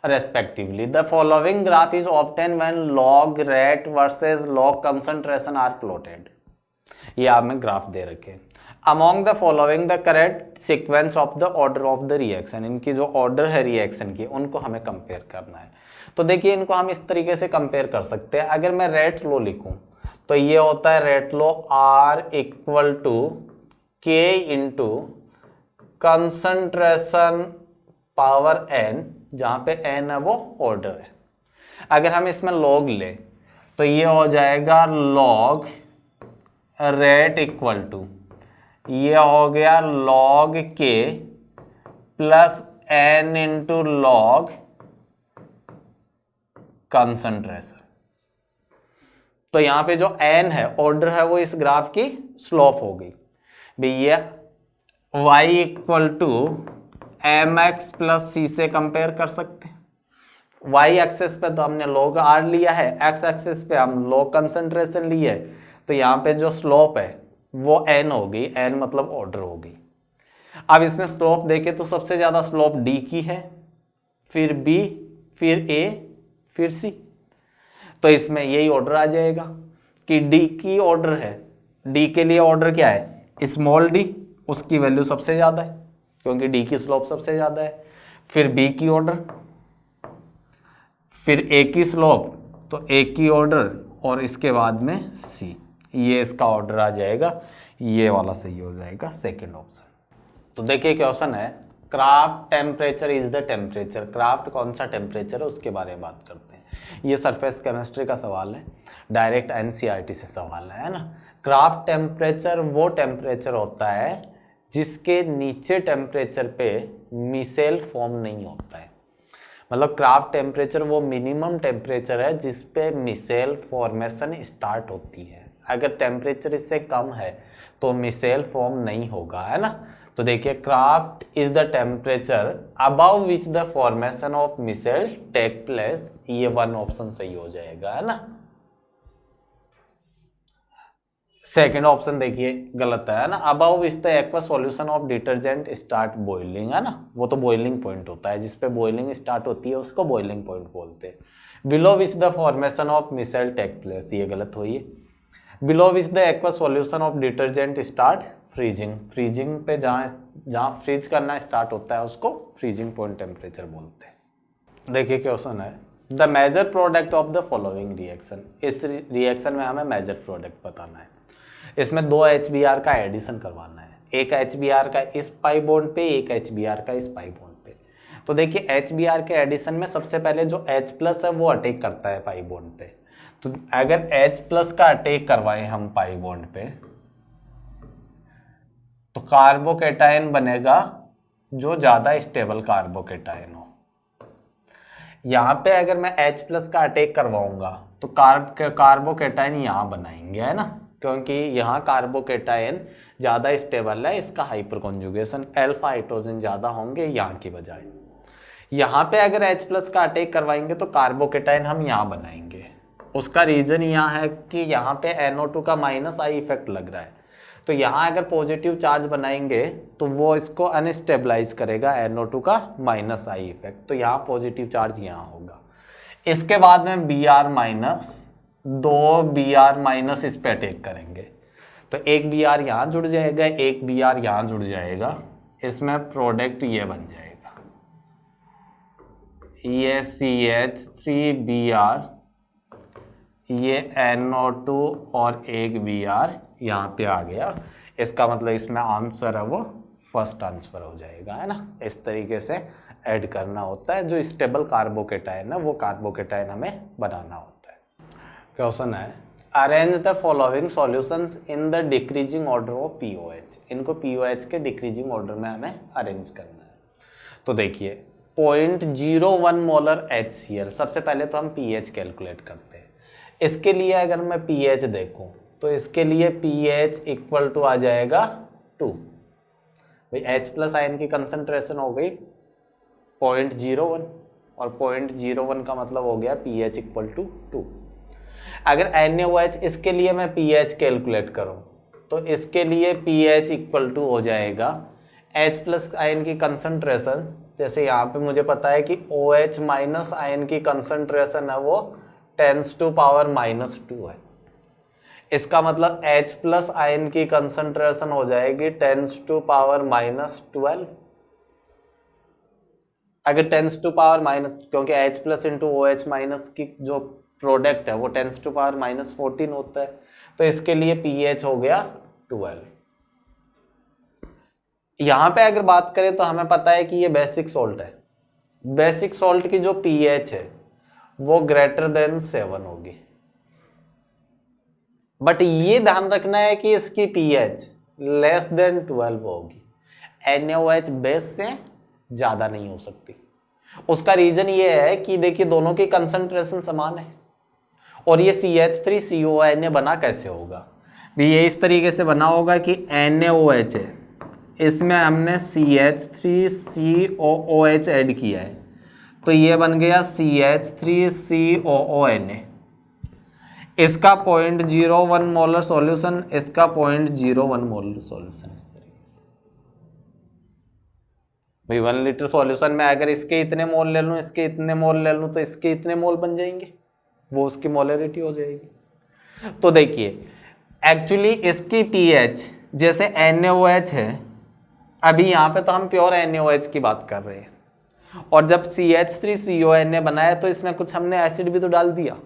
respectively. The following graph is obtained when log rate versus log concentration are plotted. ये आपने graph दे रखे। Among the following the correct sequence of the order of the reaction, इनकी जो order है reaction की उनको हमें compare करना है। तो देखिए इनको हम इस तरीके से कंपेयर कर सकते हैं। अगर मैं रेट लो लिखूं तो ये होता है rate law R equal to K into concentration power n, जहां पे n है वो ऑर्डर है। अगर हम इसमें लॉग ले तो ये हो जाएगा लॉग रेट इक्वल टू, ये हो गया log K plus n into log concentration. तो यहां पे जो n है ऑर्डर है वो इस ग्राफ की स्लोप हो गई भैया। y equal to mx plus c से कंपेयर कर सकते हैं। y एक्सेस पे तो हमने log r लिया है, x एक्सेस पे हम log कंसंट्रेशन लिए है, तो यहाँ पे जो स्लोप है वो n होगी, n मतलब ऑर्डर होगी। अब इसमें स्लोप देखे तो सबसे ज्यादा स्लोप d की है, फिर b, फिर ए, फिर सी। तो इसमें यही ऑर्डर आ जाएगा कि डी की ऑर्डर है, डी के लिए ऑर्डर क्या है, स्मॉल डी, उसकी वैल्यू सबसे ज्यादा है क्योंकि डी की स्लोप सबसे ज्यादा है। फिर बी की ऑर्डर, फिर ए की स्लोप, तो ए की ऑर्डर, और इसके बाद में सी। ये इसका ऑर्डर आ जाएगा, ये वाला सही हो जाएगा सेकंड ऑप्शन। तो देखिए क्वेश्चन है craft temperature is the temperature. Craft कौन सा टेम्परेचर है उसके बारे में बात करते हैं। ये सरफेस केमिस्ट्री का सवाल है, डायरेक्ट एनसीईआरटी से सवाल है ना। क्राफ्ट टेम्परेचर वो टेम्परेचर होता है जिसके नीचे टेम्परेचर पे मिसेल फॉर्म नहीं होता है। मतलब क्राफ्ट टेम्परेचर वो मिनिमम टेम्परेचर है जिस पे मिसेल फॉर्मेशन स्टार्ट होती है। अगर टेम्परेचर इससे कम है तो मिसेल फॉर्म नहीं होगा, है ना। तो देखिए Krafft is the temperature above which the formation of micelle take place. ये वन ऑप्शन सही हो जाएगा, है ना। सेकेंड ऑप्शन देखिए गलत है ना। Above which the aqueous solution of detergent start boiling, है ना। वो तो बॉइलिंग पॉइंट होता है, जिसपे बॉइलिंग स्टार्ट होती है उसको बॉइलिंग पॉइंट बोलते हैं। Below which the formation of micelle take place, ये गलत हुई है। Below which the aqueous solution of detergent start freezing. Freezing पे जहाँ फ्रीज करना स्टार्ट होता है उसको फ्रीजिंग पॉइंट टेम्परेचर बोलते हैं। देखिए क्वेश्चन है the major product of the following reaction. इस रिएक्शन में हमें मेजर प्रोडक्ट बताना है। इसमें दो HBr का एडिशन करवाना है, एक HBr का इस पाई बॉन्ड पे, एक HBr का इस पाई बॉन्ड पे। तो देखिए HBr के एडिशन में सबसे पहले जो H+ है वो अटैक करता है पाई बॉन्ड पे। तो अगर H+ का अटैक करवाएं हम पाई बॉन्ड पे तो कार्बोकेटायन बनेगा जो ज्यादा स्टेबल कार्बोकेटायन हो। यहाँ पे अगर मैं H+ का अटैक करवाऊंगा तो कार्बोकेटायन यहाँ बनाएंगे, है ना, क्योंकि यहाँ कार्बोकेटायन ज्यादा स्टेबल है, इसका हाइपर कॉन्जुगेशन अल्फा हाइड्रोजन ज्यादा होंगे यहाँ की बजाय। यहाँ पे अगर H+ का अटैक करवाएंगे तो कार्बोकेटायन हम यहाँ बनाएंगे। उसका रीजन यहाँ है कि यहाँ पे NO2 का -I इफेक्ट लग रहा है। तो यहाँ अगर पॉजिटिव चार्ज बनाएंगे तो वो इसको अनस्टेबलाइज करेगा, NO2 का -I इफेक्ट। तो यहाँ पॉजिटिव चार्ज यहाँ होगा। इसके बाद में Br-, दो Br- इस पे अटैक करेंगे तो एक Br यहाँ जुड़ जाएगा, एक Br यहाँ जुड़ जाएगा। इसमें प्रोडक्ट ये बन जाएगा, ये CH3Br, ये NO2 और एक Br यहाँ पे आ गया। इसका मतलब इसमें आंसर है वो फर्स्ट आंसर हो जाएगा, है ना। इस तरीके से ऐड करना होता है। जो स्टेबल कार्बोकेटायन है वो कार्बोकेटायन हमें बनाना होता है। क्वेश्चन है arrange the following solutions in the decreasing order of POH। इनको POH के डिक्रीजिंग ऑर्डर में हमें अरेंज करना है। तो देखिए 0.01 मोलर HCl। सबसे पहले तो हम pH कैलकुलेट करते हैं। इसके लिए अगर मैं pH देखूं तो इसके लिए pH इक्वल टू आ जाएगा 2। भाई H+ आयन की कंसंट्रेशन हो गई 0.01 और 0.01 का मतलब हो गया pH इक्वल टू 2। अगर NaOH इसके लिए मैं pH कैलकुलेट करूं तो इसके लिए pH इक्वल टू हो जाएगा H+ आयन की कंसंट्रेशन। जैसे यहाँ पे मुझे पता है कि OH- आयन की कंसंट्रेशन है वो 10⁻⁻² है। इसका मतलब H+ आयन की कंसंट्रेशन हो जाएगी 10⁻⁻12। अगर 10⁻⁻, क्योंकि H+ इंटू OH- की जो प्रोडक्ट है वो 10⁻⁻14 होता है, तो इसके लिए pH हो गया 12। यहां पे अगर बात करें तो हमें पता है कि ये बेसिक सॉल्ट है। बेसिक सॉल्ट की जो pH है वो ग्रेटर देन 7 होगी। बट ये ध्यान रखना है कि इसकी pH लेस देन 12 होगी। NaOH बेस से ज्यादा नहीं हो सकती। उसका रीजन ये है कि देखिए दोनों की कंसंट्रेशन समान है और ये CH3CONA बना कैसे होगा भी, ये इस तरीके से बना होगा कि NaOH है, इसमें हमने CH3COOH ऐड किया है तो ये बन गया CH3COONA। इसका 0.01 मोलर सॉल्यूशन, इसका 0.01 मोलर सॉल्यूशन। इस तरीके से भाई 1 लीटर सॉल्यूशन में अगर इसके इतने मोल ले लूँ, इसके इतने मोल ले लूँ, तो इसके इतने मोल बन जाएंगे, वो उसकी मोलरिटी हो जाएगी। तो देखिए एक्चुअली इसकी पीएच जैसे NaOH है, अभी यहाँ पे तो हम प्योर NaOH की बात कर रहे हैं, और जब CH3CONA बनाया तो इसमें कुछ हमने एसिड भी तो डाल दिया,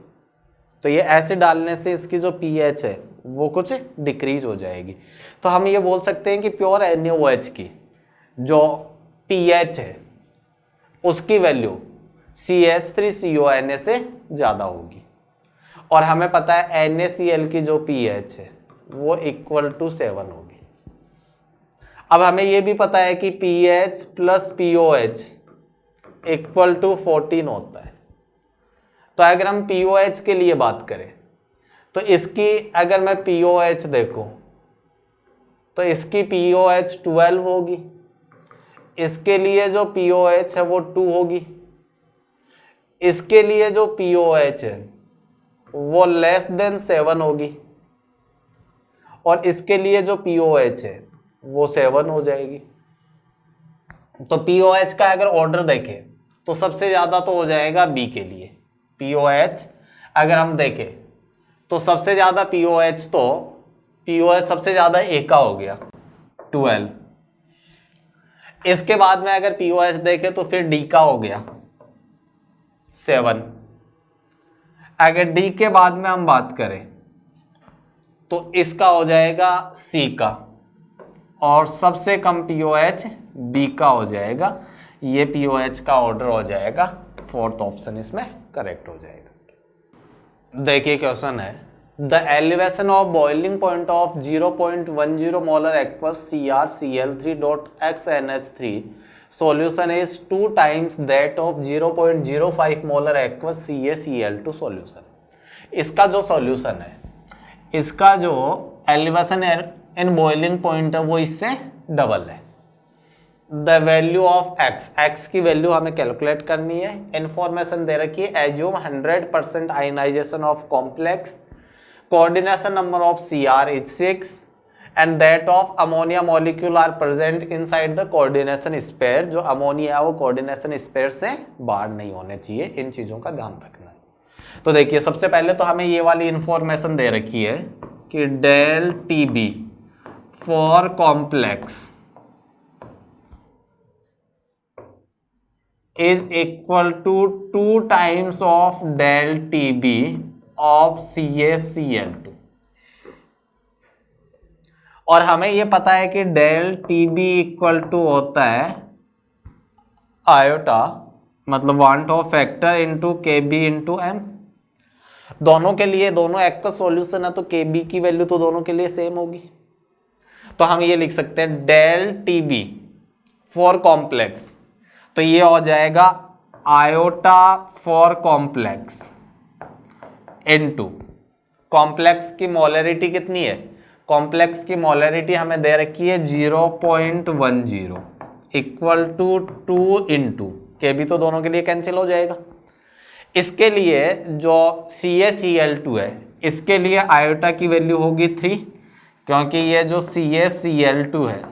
तो ये एसिड डालने से इसकी जो पीएच है वो कुछ डिक्रीज हो जाएगी। तो हम ये बोल सकते हैं कि प्योर NaOH की जो पीएच है उसकी वैल्यू CH3CONA से ज़्यादा होगी, और हमें पता है NaCl की जो पीएच है वो = 7 होगी। अब हमें ये भी पता है कि pH + POH = 14 होता है। तो अगर हम POH के लिए बात करें तो इसकी अगर मैं POH देखूं तो इसकी POH 12 होगी, इसके लिए जो POH है वो 2 होगी, इसके लिए जो POH है वो <7 होगी, और इसके लिए जो POH है वो 7 हो जाएगी। तो POH का अगर ऑर्डर देखें तो सबसे ज़्यादा तो हो जाएगा B के लिए। POH अगर हम देखें तो सबसे ज़्यादा POH सबसे ज़्यादा A का हो गया 12। इसके बाद में अगर POH देखें तो फिर D का हो गया 7। अगर D के बाद में हम बात करें तो इसका हो जाएगा C का, और सबसे कम POH B का हो जाएगा। ये POH का ऑर्डर हो जाएगा, 4th ऑप्शन इसमें करेक्ट हो जाएगा। देखिए क्वेश्चन है, the elevation of boiling point of 0.10 molar aqueous CrCl3.xNH3 solution is 2 times that of 0.05 molar aqueous CaCl2 solution। इसका जो सॉल्यूशन है, इसका जो एलिवेशन इन बॉइलिंग पॉइंट है वो इससे डबल है। द वैल्यू ऑफ x की वैल्यू हमें कैलकुलेट करनी है। इंफॉर्मेशन दे रखी है, assume 100% ionisation of complex, coordination number of Cr is 6 and that of ammonia molecule are present inside the coordination sphere। जो अमोनिया है वो कोऑर्डिनेशन स्पेयर से बाहर नहीं होने चाहिए, इन चीजों का ध्यान रखना है। तो देखिए सबसे पहले तो हमें ये वाली इंफॉर्मेशन दे रखी है कि del TB for complex is equal to 2 times of del TB of CaCl2, और हमें यह पता है कि del TB इक्वल टू होता है आयोटा, मतलब want of factor into KB into M। दोनों के लिए, दोनों एक्वस सॉल्यूशन है तो KB की वैल्यू तो दोनों के लिए सेम होगी। तो हम ये लिख सकते हैं del TB फॉर कॉम्प्लेक्स, तो ये हो जाएगा iota for complex into complex की मोलरिटी कितनी है, कॉम्प्लेक्स की मोलरिटी हमें दे रखी है 0.10 इक्वल टू 2 इंटू KB, तो दोनों के लिए कैंसिल हो जाएगा। इसके लिए जो CaCl2 है इसके लिए आयोटा की वैल्यू होगी 3, क्योंकि ये जो CaCl2 है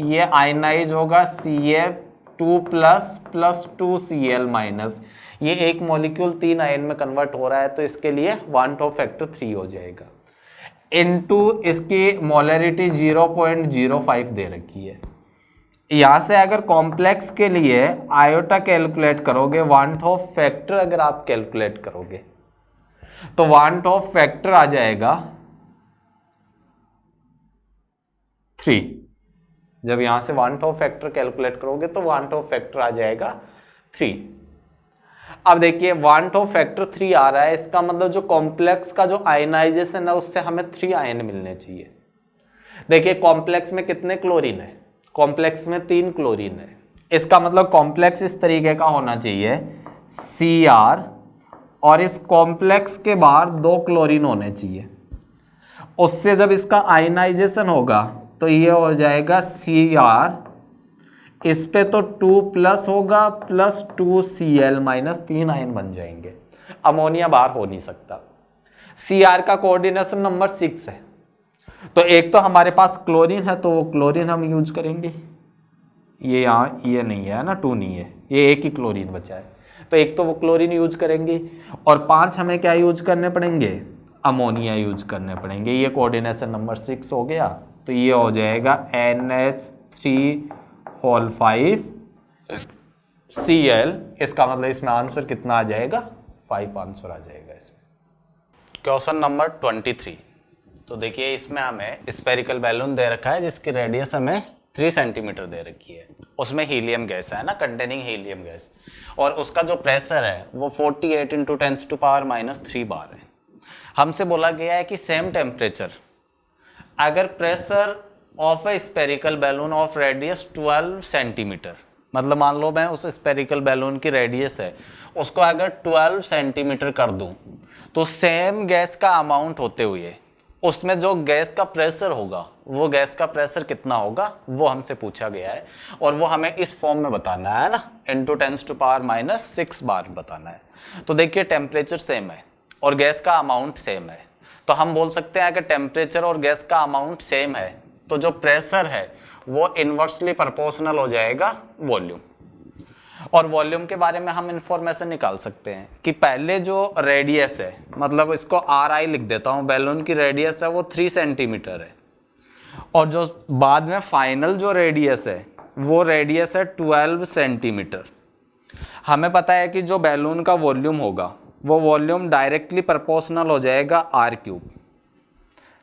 ये आयनाइज होगा Ca2 प्लस 2Cl-, ये एक मॉलिक्यूल 3 आयन में कन्वर्ट हो रहा है, तो इसके लिए वांट ऑफ फैक्टर 3 हो जाएगा, इनटू इसकी मोलरिटी 0.05 दे रखी है। यहाँ से अगर कॉम्प्लेक्स के लिए आयोटा कैलकुलेट करोगे, वांट ऑफ फैक्टर अगर आप कैलकुलेट करोगे तो वांट ऑफ फैक्टर आ जाएगा 3। जब यहां से वांट ऑफ फैक्टर कैलकुलेट करोगे तो वांट ऑफ फैक्टर आ जाएगा 3। अब देखिए वांट ऑफ फैक्टर 3 आ रहा है, इसका मतलब जो कॉम्प्लेक्स का जो आयनाइजेशन है उससे हमें 3 आयन मिलने चाहिए। देखिए कॉम्प्लेक्स में कितने क्लोरीन है, कॉम्प्लेक्स में 3 क्लोरीन है, इसका मतलब कॉम्प्लेक्स इस तरीके का होना चाहिए Cr, और इस कॉम्प्लेक्स के बाहर 2 क्लोरीन होने चाहिए। उससे जब इसका आयनाइजेशन होगा तो ये हो जाएगा Cr, इस पे तो 2+ होगा प्लस 2Cl-, 3 आयन बन जाएंगे। अमोनिया बाहर हो नहीं सकता। Cr का कोऑर्डिनेशन नंबर 6 है, तो एक तो हमारे पास क्लोरीन है तो वो क्लोरीन हम यूज करेंगे, ये यहाँ ये नहीं है ना, 2 नहीं है, ये एक ही क्लोरीन बचा है, तो एक तो वो क्लोरीन यूज करेंगे और 5 हमें क्या यूज करने पड़ेंगे, अमोनिया यूज करने पड़ेंगे। ये कोऑर्डिनेशन नंबर 6 हो गया, तो ये हो जाएगा NH3 इसका मतलब इसमें आंसर कितना आ जाएगा, 5 आंसर आ जाएगा इसमें। Question number 23। तो देखिए इसमें हमें स्फेरिकल बैलून दे रखा है जिसकी रेडियस हमें 3 सेंटीमीटर दे रखी है, उसमें हीलियम गैस है ना, कंटेनिंग हीलियम गैस, और उसका जो प्रेशर है वो 48 × 10⁻³ बार है। हमसे बोला गया है कि सेम टेम्परेचर अगर pressure of A spherical balloon of radius 12 centimetre, मतलब मान लो मैं उस स्फेरिकल बैलून की रेडियस है उसको अगर 12 सेंटीमीटर कर दूं, तो सेम गैस का अमाउंट होते हुए उसमें जो गैस का प्रेशर होगा वो गैस का प्रेशर कितना होगा वो हमसे पूछा गया है, और वो हमें इस फॉर्म में बताना है ना, × 10⁻⁻6 बार बताना है। तो देखिए टेम्परेचर सेम है और गैस का अमाउंट सेम है, तो हम बोल सकते हैं कि टेम्परेचर और गैस का अमाउंट सेम है तो जो प्रेशर है वो इन्वर्सली प्रोपोर्शनल हो जाएगा वॉल्यूम। और वॉल्यूम के बारे में हम इंफॉर्मेशन निकाल सकते हैं कि पहले जो रेडियस है, मतलब इसको RI लिख देता हूँ, बैलून की रेडियस है वो 3 सेंटीमीटर है, और जो बाद में फाइनल जो रेडियस है वो रेडियस है 12 सेंटीमीटर। हमें पता है कि जो बैलून का वॉल्यूम होगा वो वॉल्यूम डायरेक्टली प्रोपोर्शनल हो जाएगा R3,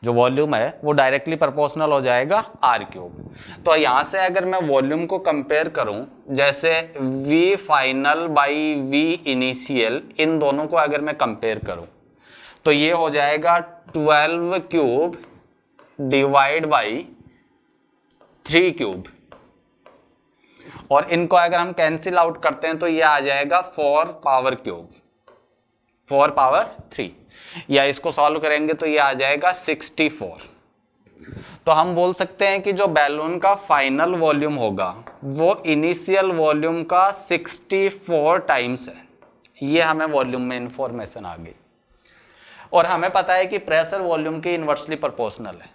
जो वॉल्यूम है वो डायरेक्टली प्रोपोर्शनल हो जाएगा R3। तो यहाँ से अगर मैं वॉल्यूम को कंपेयर करूँ, जैसे V final by V initial, इन दोनों को अगर मैं कंपेयर करूँ तो ये हो जाएगा 12³ डिवाइड बाई 3³, और इनको अगर हम कैंसिल आउट करते हैं तो ये आ जाएगा 4⁻³ या इसको सॉल्व करेंगे तो ये आ जाएगा 64। तो हम बोल सकते हैं कि जो बैलून का फाइनल वॉल्यूम होगा वो इनिशियल वॉल्यूम का 64 टाइम्स है। ये हमें वॉल्यूम में इंफॉर्मेशन आ गई, और हमें पता है कि प्रेशर वॉल्यूम के इन्वर्सली प्रोपोर्शनल है।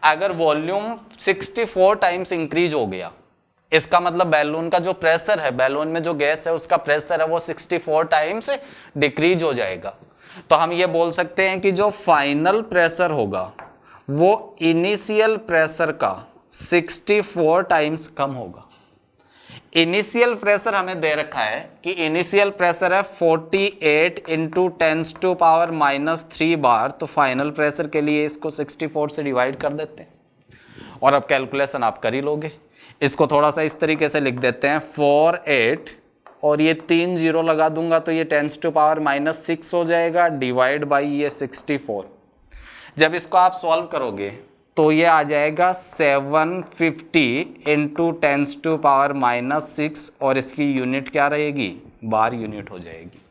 अगर वॉल्यूम 64 टाइम्स इंक्रीज हो गया, इसका मतलब बैलून का जो प्रेशर है, बैलून में जो गैस है उसका प्रेशर है वो 64 टाइम्स डिक्रीज हो जाएगा। तो हम ये बोल सकते हैं कि जो फाइनल प्रेशर होगा वो इनिशियल प्रेशर का 64 टाइम्स कम होगा। इनिशियल प्रेशर हमें दे रखा है कि इनिशियल प्रेशर है 48 × 10⁻³ बार, तो फाइनल प्रेशर के लिए इसको 64 से डिवाइड कर देते हैं, और अब कैलकुलेशन आप कर ही लोगे। इसको थोड़ा सा इस तरीके से लिख देते हैं 48, और ये 3 0 लगा दूंगा तो ये 10⁻⁻6 हो जाएगा, डिवाइड बाई ये 64। जब इसको आप सॉल्व करोगे तो ये आ जाएगा 750 × 10⁻⁻6, और इसकी यूनिट क्या रहेगी, बार यूनिट हो जाएगी।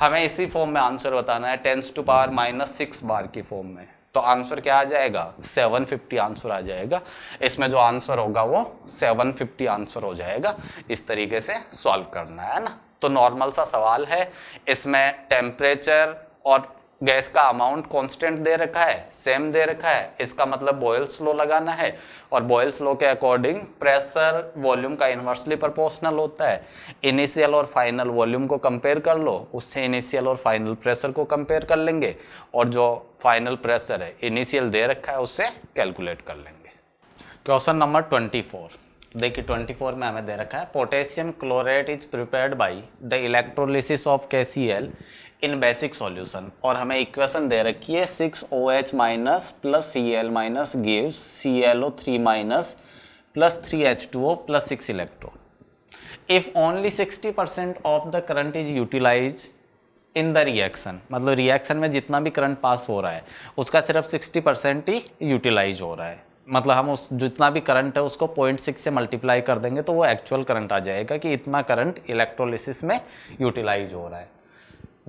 हमें इसी फॉर्म में आंसर बताना है, 10⁻⁻6 बार की फॉर्म में। तो आंसर क्या आ जाएगा, 750 आंसर आ जाएगा। इसमें जो आंसर होगा वो 750 आंसर हो जाएगा। इस तरीके से सॉल्व करना है ना। तो नॉर्मल सा सवाल है, इसमें टेम्परेचर और गैस का अमाउंट कांस्टेंट दे रखा है, सेम दे रखा है, इसका मतलब बॉयल्स लॉ लगाना है, और बॉयल्स लॉ के अकॉर्डिंग प्रेशर वॉल्यूम का इन्वर्सली प्रोपोर्शनल होता है। इनिशियल और फाइनल वॉल्यूम को कंपेयर कर लो, उससे इनिशियल और फाइनल प्रेशर को कंपेयर कर लेंगे, और जो फाइनल प्रेशर है इनिशियल दे रखा है उससे कैलकुलेट कर लेंगे। Question number 24। देखिए 24 में हमें दे रखा है potassium chloride is prepared by the electrolysis of KCl in basic solution, और हमें इक्वेशन दे रखी है 6OH- + Cl- gives ClO3- + 3H2O + 6 electron. If only 60% of the current is utilise in the reaction, मतलब रिएक्शन में जितना भी करंट पास हो रहा है उसका सिर्फ 60% ही यूटिलाइज हो रहा है। मतलब हम उस जितना भी करंट है उसको 0.6 से मल्टीप्लाई कर देंगे तो वो एक्चुअल करंट आ जाएगा कि इतना करंट इलेक्ट्रोलिसिस में यूटिलाइज हो रहा है।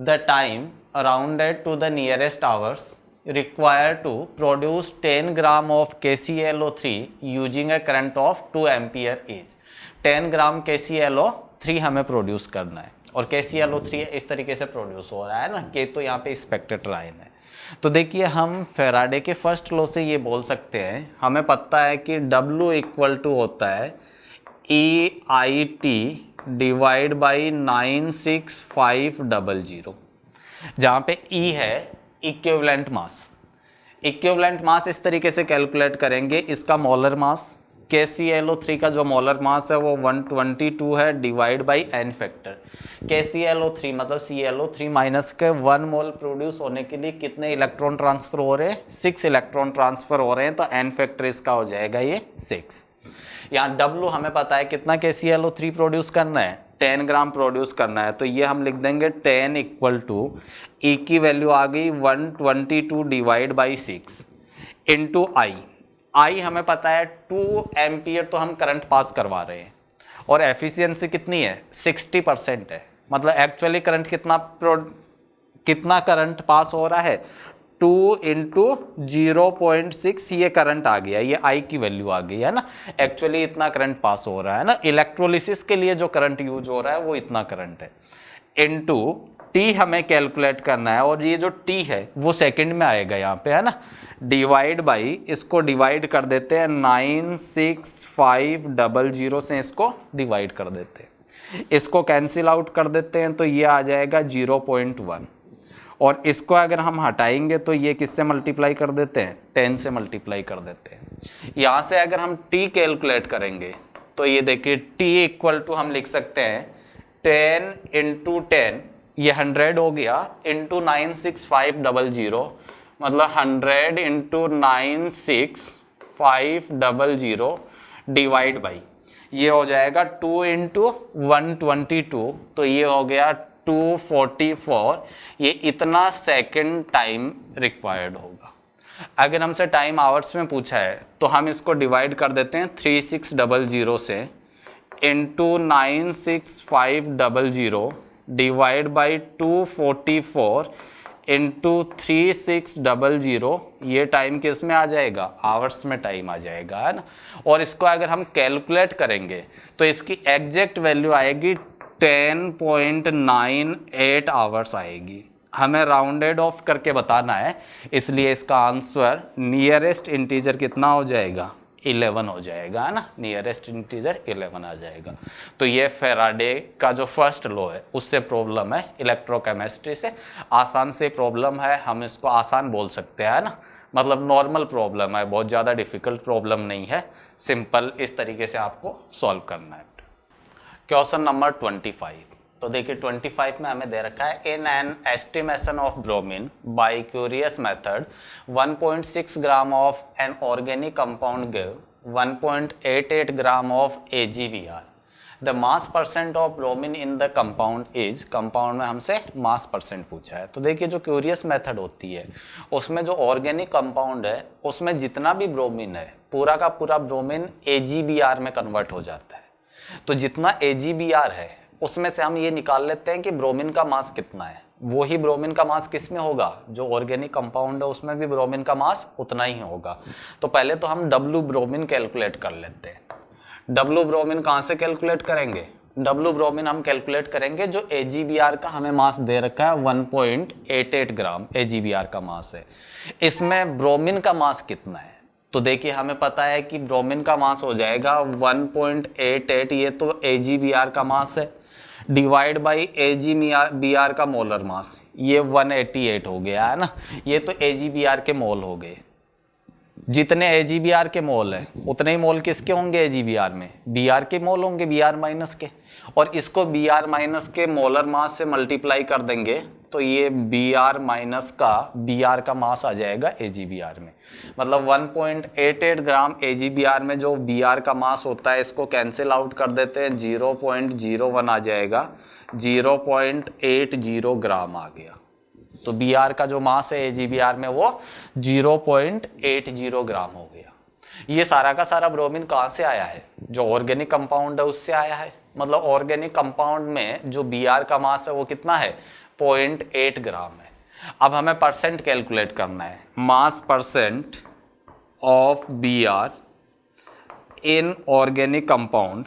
The time rounded to the nearest hours required to produce 10 gram of KClO3 using a current of 2 ampere each। 10 gram KClO3 हमें प्रोड्यूस करना है, और KClO3 इस तरीके से प्रोड्यूस हो रहा है ना, K तो यहाँ पे स्पेक्ट्रेट लाइन है। तो देखिए हम फैराडे के फर्स्ट लॉ से ये बोल सकते हैं, हमें पता है कि W = होता है EIT डिवाइड बाई 96500, जहाँ पे E है इक्विवेलेंट मास। इक्विवेलेंट मास इस तरीके से कैलकुलेट करेंगे, इसका मोलर मास KClO3 का जो मोलर मास है वो 122 है divide by n factor. KClO3 मतलब ClO3 माइनस के 1 मोल प्रोड्यूस होने के लिए कितने इलेक्ट्रॉन ट्रांसफर हो रहे हैं? 6 इलेक्ट्रॉन ट्रांसफर हो रहे हैं, तो n फैक्टर इसका हो जाएगा ये 6। यहाँ W हमें पता है कितना KClO3 प्रोड्यूस करना है, 10 ग्राम प्रोड्यूस करना है, तो ये हम लिख देंगे 10 इक्वल टू E की वैल्यू आ गई 122 डिवाइड बाई 6 इंटू I हमें पता है 2 एम्पियर तो हम करंट पास करवा रहे हैं और एफिशिएंसी कितनी है? 60% है। मतलब एक्चुअली करंट कितना करंट पास हो रहा है? 2 इंटू 0.6 ये करंट आ गया, ये I की वैल्यू आ गई है ना। एक्चुअली इतना करंट पास हो रहा है ना, इलेक्ट्रोलिसिस के लिए जो करंट यूज हो रहा है वो इतना करंट है। इंटू T हमें कैलकुलेट करना है और ये जो T है वो सेकंड में आएगा यहाँ पे, है ना। डिवाइड बाई, इसको डिवाइड कर देते हैं 96500 से, इसको डिवाइड कर देते हैं, इसको कैंसिल आउट कर देते हैं, तो ये आ जाएगा 0.1 और इसको अगर हम हटाएंगे तो ये किससे मल्टीप्लाई कर देते हैं? 10 से मल्टीप्लाई कर देते हैं। यहाँ से अगर हम T कैलकुलेट करेंगे तो ये देखिए T इक्वल टू हम लिख सकते हैं 10 इंटू 10, ये 100 हो गया, इंटू 96500, मतलब 100 इंटू 96500 डिवाइड बाई, ये हो जाएगा 2 इंटू 122, तो ये हो गया 244। ये इतना सेकंड टाइम रिक्वायर्ड होगा। अगर हमसे टाइम आवर्स में पूछा है तो हम इसको डिवाइड कर देते हैं 3600 से, इंटू 96500 डिवाइड बाई 244 इंटू 3600, ये टाइम किस में आ जाएगा? आवर्स में टाइम आ जाएगा, है ना। और इसको अगर हम कैलकुलेट करेंगे तो इसकी एग्जैक्ट वैल्यू आएगी 10.98 आवर्स आएगी। हमें राउंडेड ऑफ करके बताना है, इसलिए इसका आंसर नियरेस्ट इंटीजर कितना हो जाएगा? 11 हो जाएगा, है ना। नियरेस्ट इंटीजर 11 आ जाएगा। तो ये फैराडे का जो फर्स्ट लॉ है उससे प्रॉब्लम है, इलेक्ट्रोकेमिस्ट्री से आसान से प्रॉब्लम है, हम इसको आसान बोल सकते हैं, है ना। मतलब नॉर्मल प्रॉब्लम है, बहुत ज़्यादा डिफिकल्ट प्रॉब्लम नहीं है, सिंपल इस तरीके से आपको सॉल्व करना है। क्वेश्चन नंबर 25, तो देखिए 25 में हमें दे रखा है in an estimation of bromine by Carius method 1.6 gram of an organic compound give 1.88 gram of AgBr। The mass percent of bromine in the compound is, compound में हमसे मास परसेंट पूछा है। तो देखिए जो क्यूरियस मेथड होती है उसमें जो ऑर्गेनिक कंपाउंड है उसमें जितना भी ब्रोमीन है पूरा का पूरा ब्रोमीन AgBr में कन्वर्ट हो जाता है। तो जितना AgBr है उसमें से हम ये निकाल लेते हैं कि ब्रोमीन का मास कितना है। वो ही ब्रोमीन का मास किस में होगा? जो ऑर्गेनिक कंपाउंड है उसमें भी ब्रोमीन का मास उतना ही होगा। तो पहले तो हम W ब्रोमीन कैलकुलेट कर लेते हैं। W ब्रोमीन कहाँ से कैलकुलेट करेंगे? W ब्रोमीन हम कैलकुलेट करेंगे जो AgBr का हमें मास दे रखा है 1.88 ग्राम AgBr का मास है। इसमें ब्रोमीन का मास कितना है? तो देखिए हमें पता है कि ब्रोमीन का मास हो जाएगा 1.88, ये तो AgBr का मास है, डिवाइड बाई AgBr का मोलर मास, ये 188 हो गया, है ना। ये तो AgBr के मोल हो गए। जितने AgBr के मोल है उतने ही मोल किसके होंगे AgBr में? Br के मोल होंगे, Br माइनस के, और इसको Br माइनस के मोलर मास से मल्टीप्लाई कर देंगे तो ये Br माइनस का Br का मास आ जाएगा AgBr में। मतलब 1.88 ग्राम AgBr में जो Br का मास होता है इसको कैंसिल आउट कर देते हैं, 0.01 आ जाएगा, 0.80 ग्राम आ गया। तो Br का जो मास है AgBr में वो 0.80 ग्राम हो गया। ये सारा का सारा ब्रोमीन कहाँ से आया है? जो ऑर्गेनिक कंपाउंड है उससे आया है। मतलब ऑर्गेनिक कंपाउंड में जो Br का मास है वो कितना है? 0.8 ग्राम है। अब हमें परसेंट कैलकुलेट करना है, मास percent of Br in organic compound.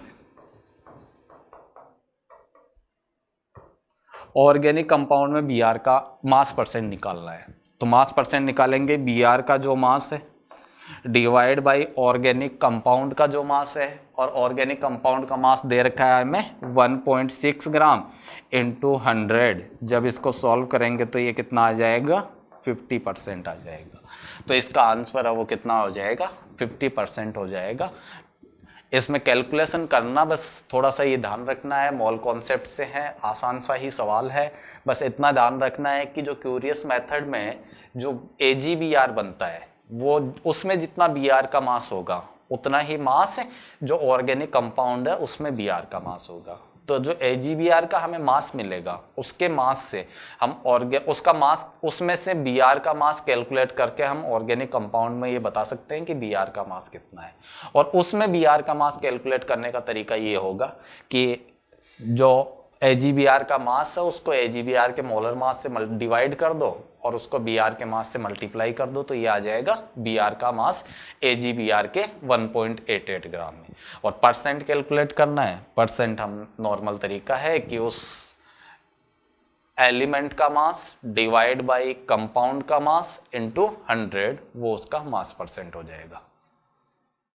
Organic compound में Br का मास परसेंट निकालना है, तो मास परसेंट निकालेंगे Br का जो मास है डिवाइड बाई ऑर्गेनिक कंपाउंड का जो मास है, और ऑर्गेनिक कंपाउंड का मास दे रखा है हमें 1.6 ग्राम इंटू 100। जब इसको सॉल्व करेंगे तो ये कितना आ जाएगा, 50% आ जाएगा। तो इसका आंसर है वो कितना हो जाएगा, 50% हो जाएगा। इसमें कैलकुलेशन करना बस थोड़ा सा ये ध्यान रखना है, मोल कॉन्सेप्ट से है, आसान सा ही सवाल है। बस इतना ध्यान रखना है कि जो क्यूरियस मेथड में जो AgBr बनता है वो उसमें जितना Br का मास होगा उतना ही मास है जो ऑर्गेनिक कंपाउंड है उसमें Br का मास होगा। तो जो AgBr का हमें मास मिलेगा उसके मास से हम उसका मास, उसमें से Br का मास कैलकुलेट करके हम ऑर्गेनिक कंपाउंड में ये बता सकते हैं कि Br का मास कितना है। और उसमें Br का मास कैलकुलेट करने का तरीका ये होगा कि जो AgBr का मास है उसको AgBr के मोलर मास से डिवाइड कर दो और उसको Br के मास से मल्टीप्लाई कर दो, तो ये आ जाएगा Br का मास AgBr के 1.88 ग्राम में। और परसेंट कैलकुलेट करना है, परसेंट हम नॉर्मल तरीका है कि उस एलिमेंट का मास डिवाइड बाई कंपाउंड का मास इंटू 100, वो उसका मास परसेंट हो जाएगा।